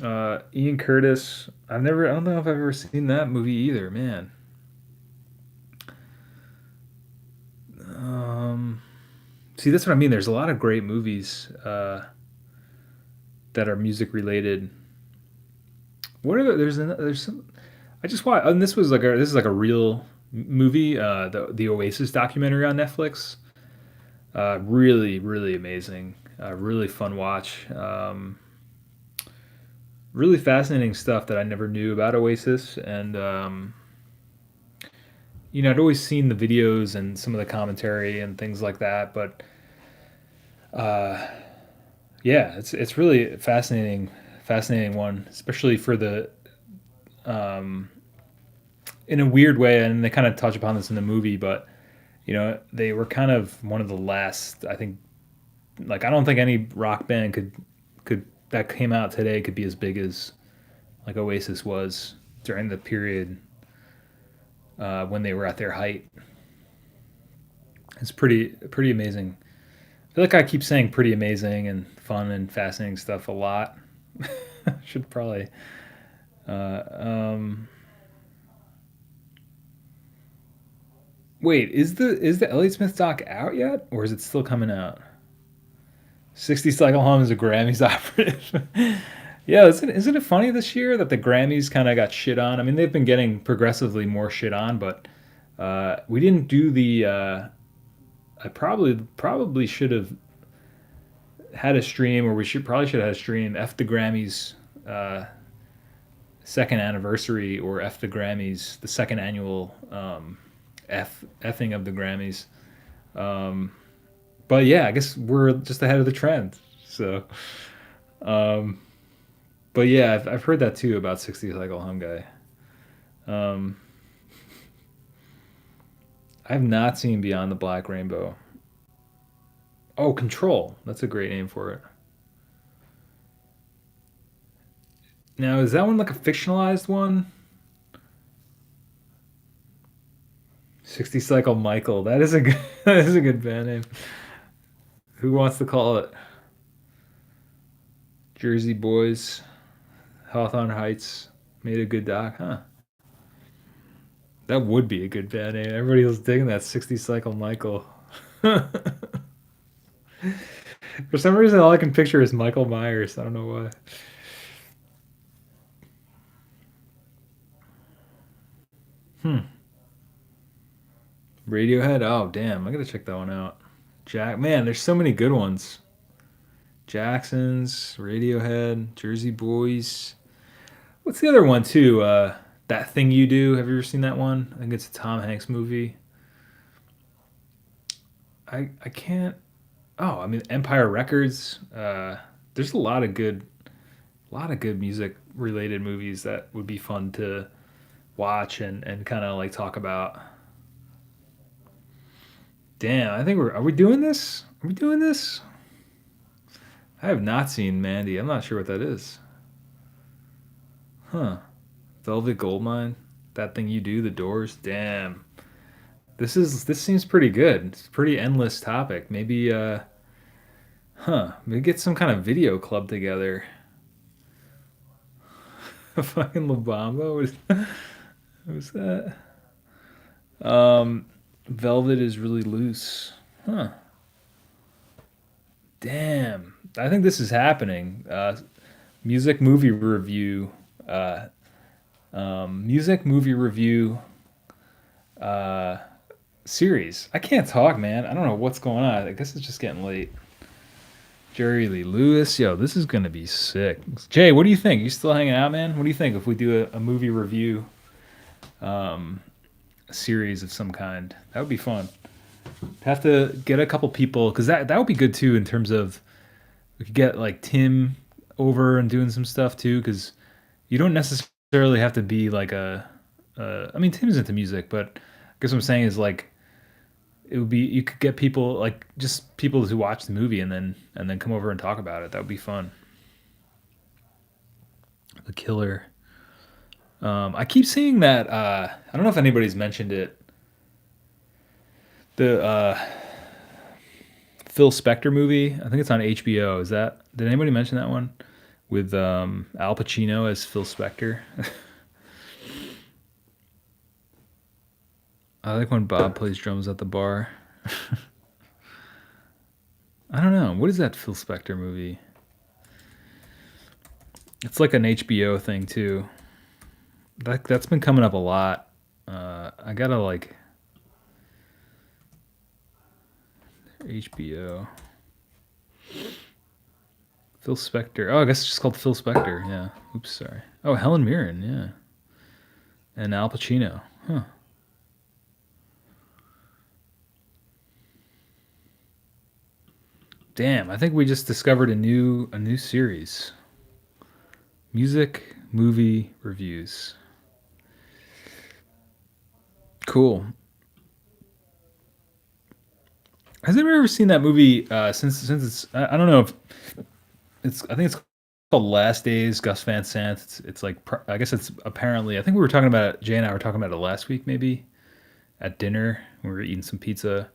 Ian Curtis. I don't know if I've ever seen that movie either, man. Um, See, that's what I mean. There's a lot of great movies that are music related. What are there's some I just watched, and this is like a real movie, the Oasis documentary on Netflix. Really amazing. Really fun watch. Really fascinating stuff that I never knew about Oasis, and I'd always seen the videos and some of the commentary and things like that, but uh, yeah, it's really fascinating one, especially for the um, in a weird way, and they kind of touch upon this in the movie, but they were kind of one of the last. I think, like, I don't think any rock band could that came out today could be as big as like Oasis was during the period when they were at their height. It's pretty amazing. I feel like I keep saying pretty amazing and fun and fascinating stuff a lot. Should probably. Uh, um, Wait, is the Elliott Smith doc out yet, or is it still coming out? 60 Cycle Hum is a Grammys operative. Yeah, isn't it funny this year that the Grammys kind of got shit on? I mean, they've been getting progressively more shit on, but we didn't do the. I probably should have had a stream, or we should have had a stream. F the Grammys uh, second anniversary, or F the Grammys the second annual effing of the Grammys. Um, but yeah, I guess we're just ahead of the trend. So, um, but yeah, I've heard that too about 60 Cycle Hum Guy. Um, I've not seen Beyond the Black Rainbow. Oh, Control. That's a great name for it. Now, is that one like a fictionalized one? 60 Cycle Michael. That is a good, that is a good band name. Who wants to call it Jersey Boys? Hawthorne Heights made a good doc, huh? That would be a good band name. Everybody was digging that 60 Cycle Michael. For some reason, all I can picture is Michael Myers. I don't know why. Hmm. Radiohead. Oh, damn. I gotta check that one out. Man, there's so many good ones. Jacksons, Radiohead, Jersey Boys. What's the other one too? That Thing You Do. Have you ever seen that one? I think it's a Tom Hanks movie. I can't. Oh, I mean Empire Records. There's a lot of good music related movies that would be fun to watch and kind of like talk about. Damn, I think are we doing this? Are we doing this? I have not seen Mandy. I'm not sure what that is. Huh. Velvet Goldmine. That Thing You Do. The Doors. Damn. This seems pretty good. It's a pretty endless topic. Maybe maybe get some kind of video club together. Fucking La Bamba? What was that? Um, Velvet is really loose. Huh. Damn. I think this is happening. Music movie review. Uh, music movie review uh, series. I can't talk, man. I don't know what's going on. I guess it's just getting late. Jerry Lee Lewis. Yo, this is going to be sick. Jay, what do you think? You still hanging out, man? What do you think if we do a movie review series of some kind? That would be fun. Have to get a couple people because that would be good too in terms of we could get like Tim over and doing some stuff too because you don't necessarily have to be like I mean Tim's into music, but I guess what I'm saying is like it would be you could get people like just people who watch the movie and then come over and talk about it. That would be fun. The Killer. I keep seeing that. I don't know if anybody's mentioned it. The Phil Spector movie. I think it's on HBO. Is that did anybody mention that one with Al Pacino as Phil Spector? I like when Bob plays drums at the bar. I don't know. What is that Phil Spector movie? It's like an HBO thing too. That's been coming up a lot. I gotta like HBO. Phil Spector. Oh, I guess it's just called Phil Spector. Yeah. Oops, sorry. Oh, Helen Mirren. Yeah. And Al Pacino. Huh. Damn, I think we just discovered a new series. Music movie reviews. Cool. Has anyone ever seen that movie? Since it's I don't know if it's I think it's called Last Days. Gus Van Sant. It's like I guess it's apparently I think we were talking about it. Jay and I were talking about it last week maybe at dinner. We were eating some pizza.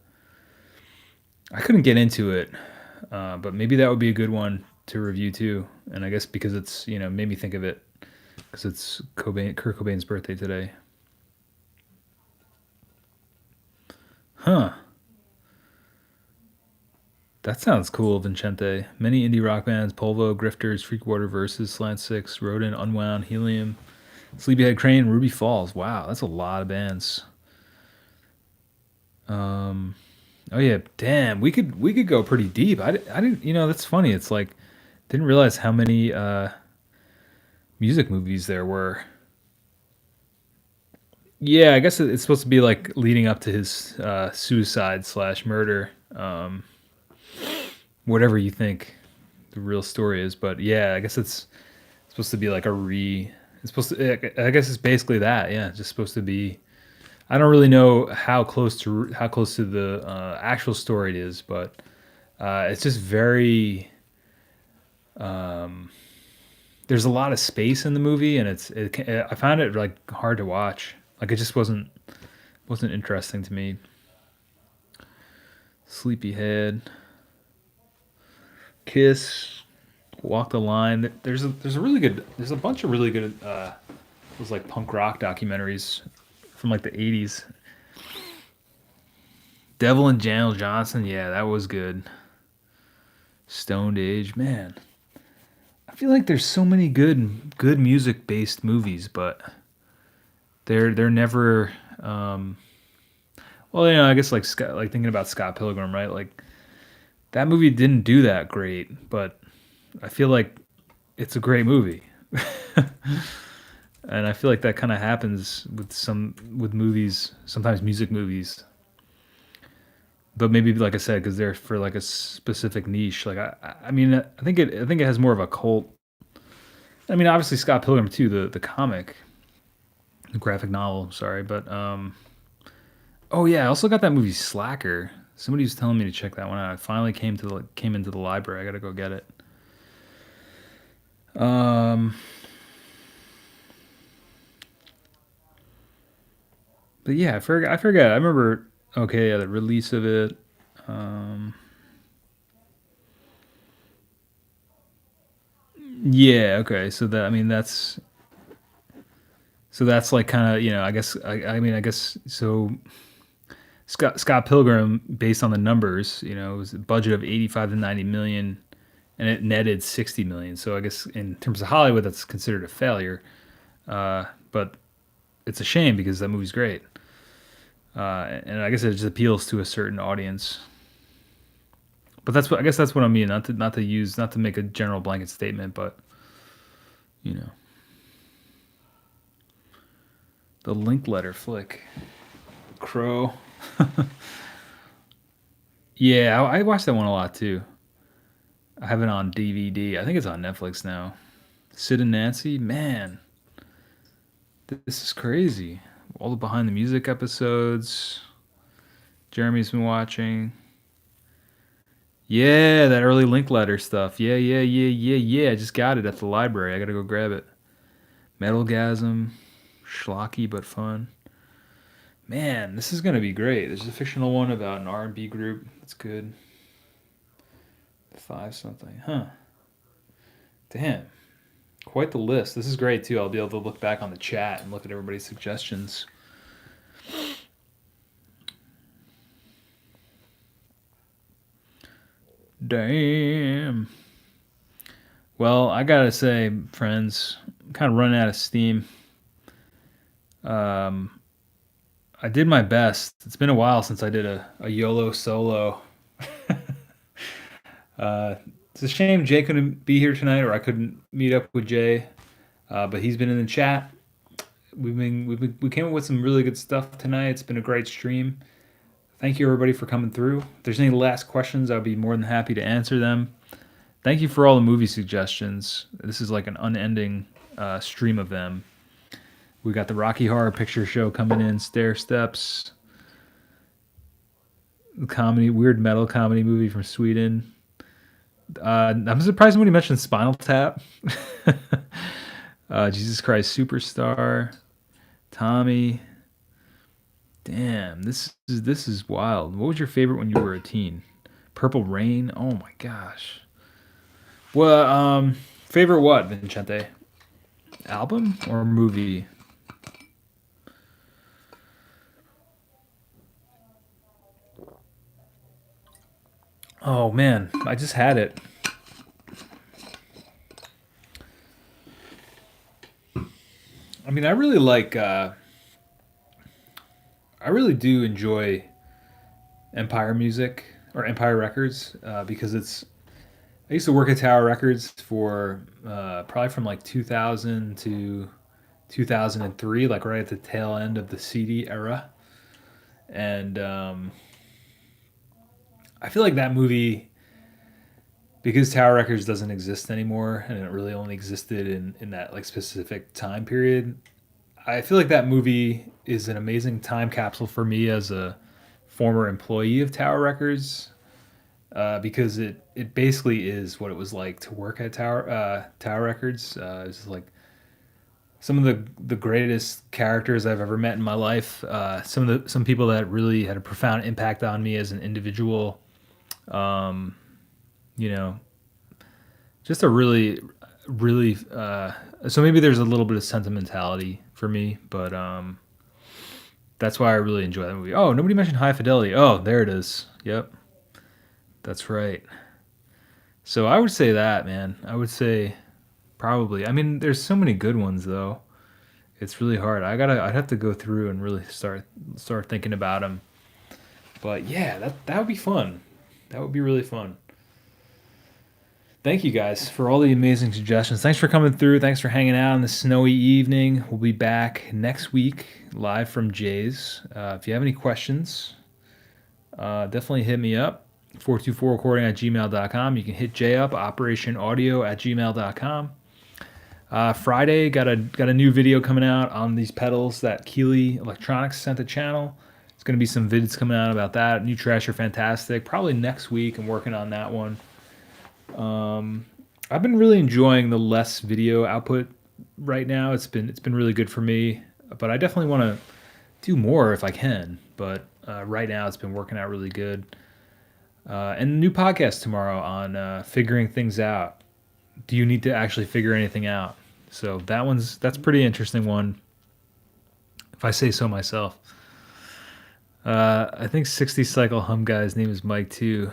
I couldn't get into it, but maybe that would be a good one to review too. And I guess because it's made me think of it because it's Kurt Cobain's birthday today. Huh. That sounds cool, Vincente. Many indie rock bands: Polvo, Grifters, Freakwater Versus, Slant Six, Rodent, Unwound, Helium, Sleepyhead Crane, Ruby Falls. Wow, that's a lot of bands. Um, oh yeah, damn. We could go pretty deep. I didn't. That's funny. It's like didn't realize how many music movies there were. Yeah, I guess it's supposed to be like leading up to his suicide slash murder. Whatever you think the real story is, but yeah, I guess it's supposed to be like a re. It's supposed to. I guess it's basically that. Yeah, it's just supposed to be. I don't really know how close to the actual story it is, but it's just very. Um, there's a lot of space in the movie, and I found it like hard to watch. Like it just wasn't interesting to me. Sleepyhead, Kiss, Walk the Line. There's a bunch of really good those like punk rock documentaries from like the 80s. Devil and Daniel Johnson, yeah, that was good. Stoned Age, man. I feel like there's so many good music based movies, but they're never well, I guess like Scott, like thinking about Scott Pilgrim, right? Like that movie didn't do that great, but I feel like it's a great movie. And I feel like that kind of happens with movies, sometimes music movies. But maybe like I said, because they're for like a specific niche. Like I mean, I think it has more of a cult. I mean, obviously Scott Pilgrim too, the comic, the graphic novel. Sorry, but oh yeah, I also got that movie Slacker. Somebody was telling me to check that one out. I finally came into the library. I gotta go get it. Um, but yeah, I forgot. I forgot. I remember. Okay, yeah, the release of it. Um, yeah. Okay. So that I mean that's So that's like kind of, I guess, I guess so. Scott Pilgrim, based on the numbers, it was a budget of 85 to 90 million, and it netted 60 million. So I guess in terms of Hollywood, that's considered a failure. But it's a shame because that movie's great, and I guess it just appeals to a certain audience. But I guess that's what I mean. Not to make a general blanket statement, but you know, the Linkletter flick, Crow. Yeah, I watched that one a lot too. I have it on DVD. I think it's on Netflix now. Sid and Nancy, man, this is crazy. All the behind the music episodes. Jeremy's been watching. Yeah, that early Linkletter stuff. Yeah. I just got it at the library. I gotta go grab it. Metalgasm, schlocky but fun. Man, this is gonna be great. There's a fictional one about an R&B group. That's good. 5 something, huh? Damn, quite the list. This is great too. I'll be able to look back on the chat and look at everybody's suggestions. Damn. Well, I gotta say, friends, I'm kind of running out of steam. I did my best. It's been a while since I did a YOLO solo. It's a shame Jay couldn't be here tonight, or I couldn't meet up with Jay. But he's been in the chat. We came up with some really good stuff tonight. It's been a great stream. Thank you everybody for coming through. If there's any last questions, I'll be more than happy to answer them. Thank you for all the movie suggestions. This is like an unending stream of them. We got the Rocky Horror Picture Show coming in, Stair Steps, comedy, weird metal comedy movie from Sweden. I'm surprised nobody mentioned Spinal Tap. Jesus Christ Superstar, Tommy. Damn, this is wild. What was your favorite when you were a teen? Purple Rain. Oh my gosh. Well, favorite what, Vincente? Album or movie? Oh man, I just had it. I mean, I really like. I really do enjoy Empire music or Empire Records because it's. I used to work at Tower Records for probably from like 2000 to 2003, like right at the tail end of the CD era, and I feel like that movie, because Tower Records doesn't exist anymore, and it really only existed in that like specific time period. I feel like that movie is an amazing time capsule for me as a former employee of Tower Records, because it basically is what it was like to work at Tower Records. It's like some of the greatest characters I've ever met in my life. Some people that really had a profound impact on me as an individual. Um, you know, just a really. So maybe there's a little bit of sentimentality for me, but that's why I really enjoy that movie. Oh, nobody mentioned High Fidelity. Oh, there it is. Yep, that's right. So I would say that, man. I would say probably. I mean, there's so many good ones though. It's really hard. I'd have to go through and really start thinking about them. But yeah, that would be fun. That would be really fun. Thank you guys for all the amazing suggestions. Thanks for coming through. Thanks for hanging out on this snowy evening. We'll be back next week live from Jay's. If you have any questions, definitely hit me up. 424recording@gmail.com. You can hit Jay up, operationaudio@gmail.com. Friday, got a new video coming out on these pedals that Keeley Electronics sent the channel. It's going to be some vids coming out about that. New Trash are fantastic. Probably next week. I'm working on that one. I've been really enjoying the less video output right now. It's been really good for me, but I definitely want to do more if I can. But right now, it's been working out really good. And a new podcast tomorrow on figuring things out. Do you need to actually figure anything out? So that's pretty interesting one. if I say so myself. I think 60 cycle hum guy's name is Mike too.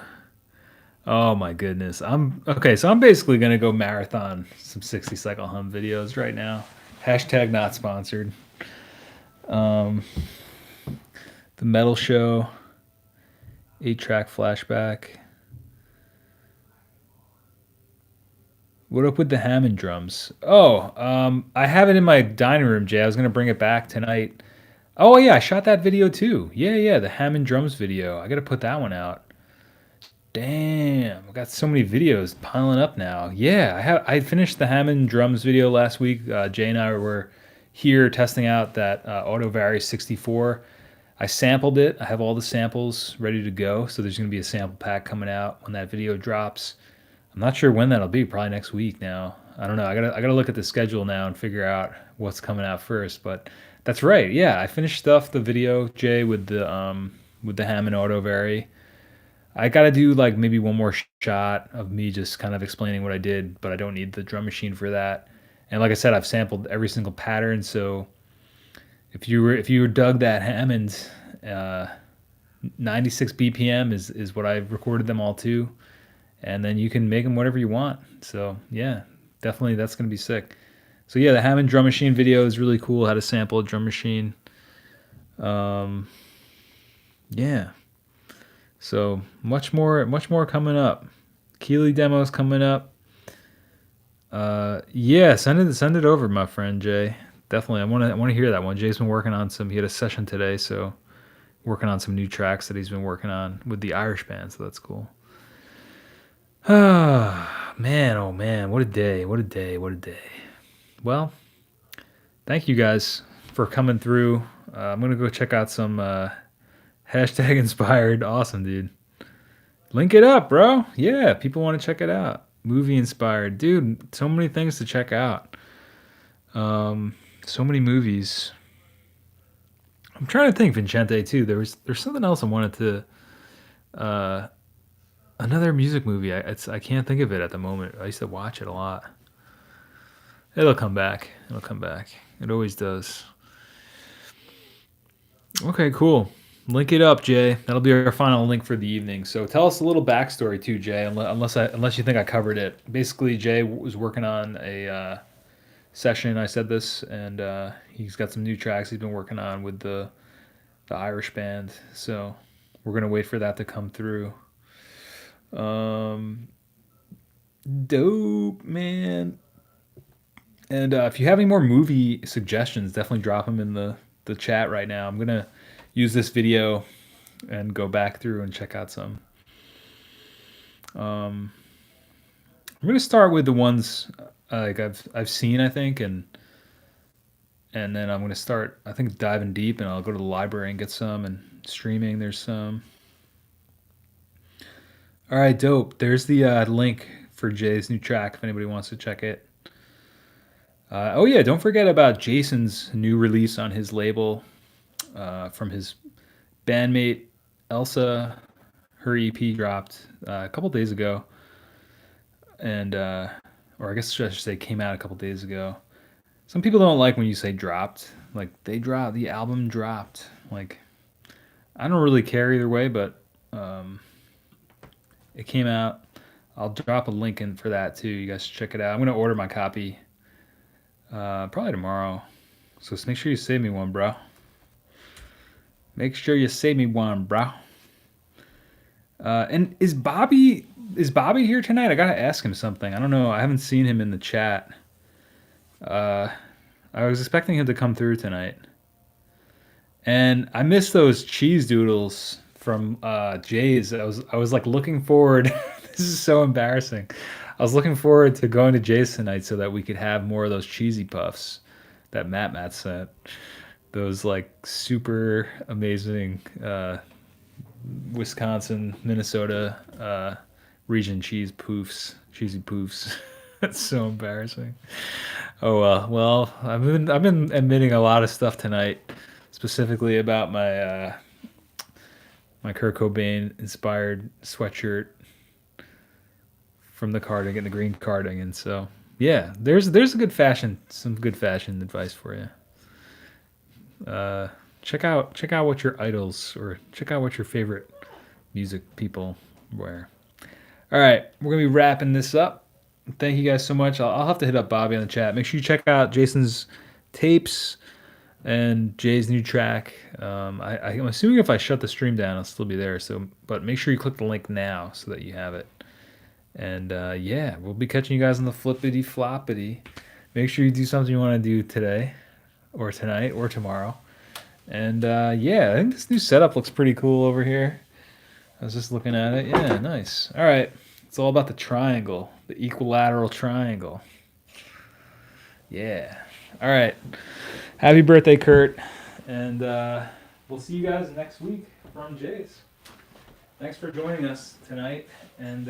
Oh my goodness. I'm okay, so I'm basically gonna go marathon some 60 cycle hum videos right now. Hashtag not sponsored. Um, the metal show, 8-track flashback. What up with the Hammond drums? Oh, I have it in my dining room, Jay. I was gonna bring it back tonight. Oh yeah, I shot that video too. Yeah, the Hammond drums video. I gotta put that one out. Damn, I got so many videos piling up now. Yeah, I finished the Hammond drums video last week. Jay and I were here testing out that Auto Vari 64. I sampled it. I have all the samples ready to go. So there's going to be a sample pack coming out when that video drops. I'm not sure when that'll be. Probably next week now. I don't know. I gotta look at the schedule now and figure out what's coming out first. But that's right. Yeah, I finished stuff the video, Jay, with the Hammond Auto Vari. I gotta do like maybe one more shot of me just kind of explaining what I did, but I don't need the drum machine for that. And like I said, I've sampled every single pattern. So if you dug that Hammond, uh, 96 BPM is what I've recorded them all to, and then you can make them whatever you want. So yeah, definitely that's gonna be sick. So yeah, the Hammond drum machine video is really cool. How to sample a drum machine. Um, yeah. So much more coming up. Keeley demos coming up. Yeah, send it over, my friend Jay. Definitely, I want to hear that one. Jay's been working on some. He had a session today, so working on some new tracks that he's been working on with the Irish band. So that's cool. Ah, man, oh man, what a day! What a day! What a day! Well, thank you guys for coming through. I'm gonna go check out some hashtag inspired. Awesome, dude. Link it up, bro. Yeah, people want to check it out. Movie inspired, dude. So many things to check out. So many movies. I'm trying to think, Vincente too. There's something else I wanted to. Uh, Another music movie. I can't think of it at the moment. I used to watch it a lot. It'll come back. It'll come back. It always does. Okay, cool. Link it up, Jay. That'll be our final link for the evening. So tell us a little backstory too, Jay. Unless you think I covered it. Basically, Jay was working on a session. I said this, and he's got some new tracks he's been working on with the Irish band. So we're gonna wait for that to come through. Um, Dope, man. And if you have any more movie suggestions, definitely drop them in the chat right now. I'm gonna use this video and go back through and check out some. Um, I'm gonna start with the ones like I've seen, I think, and then I'm gonna start, I think, diving deep, and I'll go to the library and get some, and streaming. There's some. All right, dope. There's the link for Jay's new track if anybody wants to check it. Oh yeah, don't forget about Jason's new release on his label from his bandmate Elsa. Her EP dropped a couple days ago, and or I guess I should say came out a couple days ago. Some people don't like when you say dropped, like they dropped, the album dropped. Like I don't really care either way, but um, it came out. I'll drop a link in for that too. You guys should check it out. I'm gonna order my copy probably tomorrow. So make sure you save me one, bro. Make sure you save me one, bro. And is Bobby here tonight? I gotta ask him something. I don't know. I haven't seen him in the chat. Uh, I was expecting him to come through tonight, and I missed those cheese doodles from Jay's. I was like looking forward. This is so embarrassing. I was looking forward to going to Jay's tonight so that we could have more of those cheesy puffs that Matt sent. Those like super amazing Wisconsin, Minnesota region cheesy poofs. That's so embarrassing. Oh well, I've been admitting a lot of stuff tonight, specifically about my Kurt Cobain inspired sweatshirt from the cardigan, the green cardigan. So yeah, there's some good fashion advice for you. check out what your idols, or check out what your favorite music people wear. All right, we're gonna be wrapping this up. Thank you guys so much. I'll have to hit up Bobby on the chat. Make sure you check out Jason's tapes and Jay's new track. I'm assuming if I shut the stream down, it'll still be there. So, but make sure you click the link now so that you have it. And yeah, we'll be catching you guys on the flippity floppity. Make sure you do something you want to do today, or tonight, or tomorrow. And yeah, I think this new setup looks pretty cool over here. I was just looking at it. Yeah, nice. All right. It's all about the triangle, the equilateral triangle. Yeah. All right. Happy birthday, Kurt. And we'll see you guys next week from Jay's. Thanks for joining us tonight. And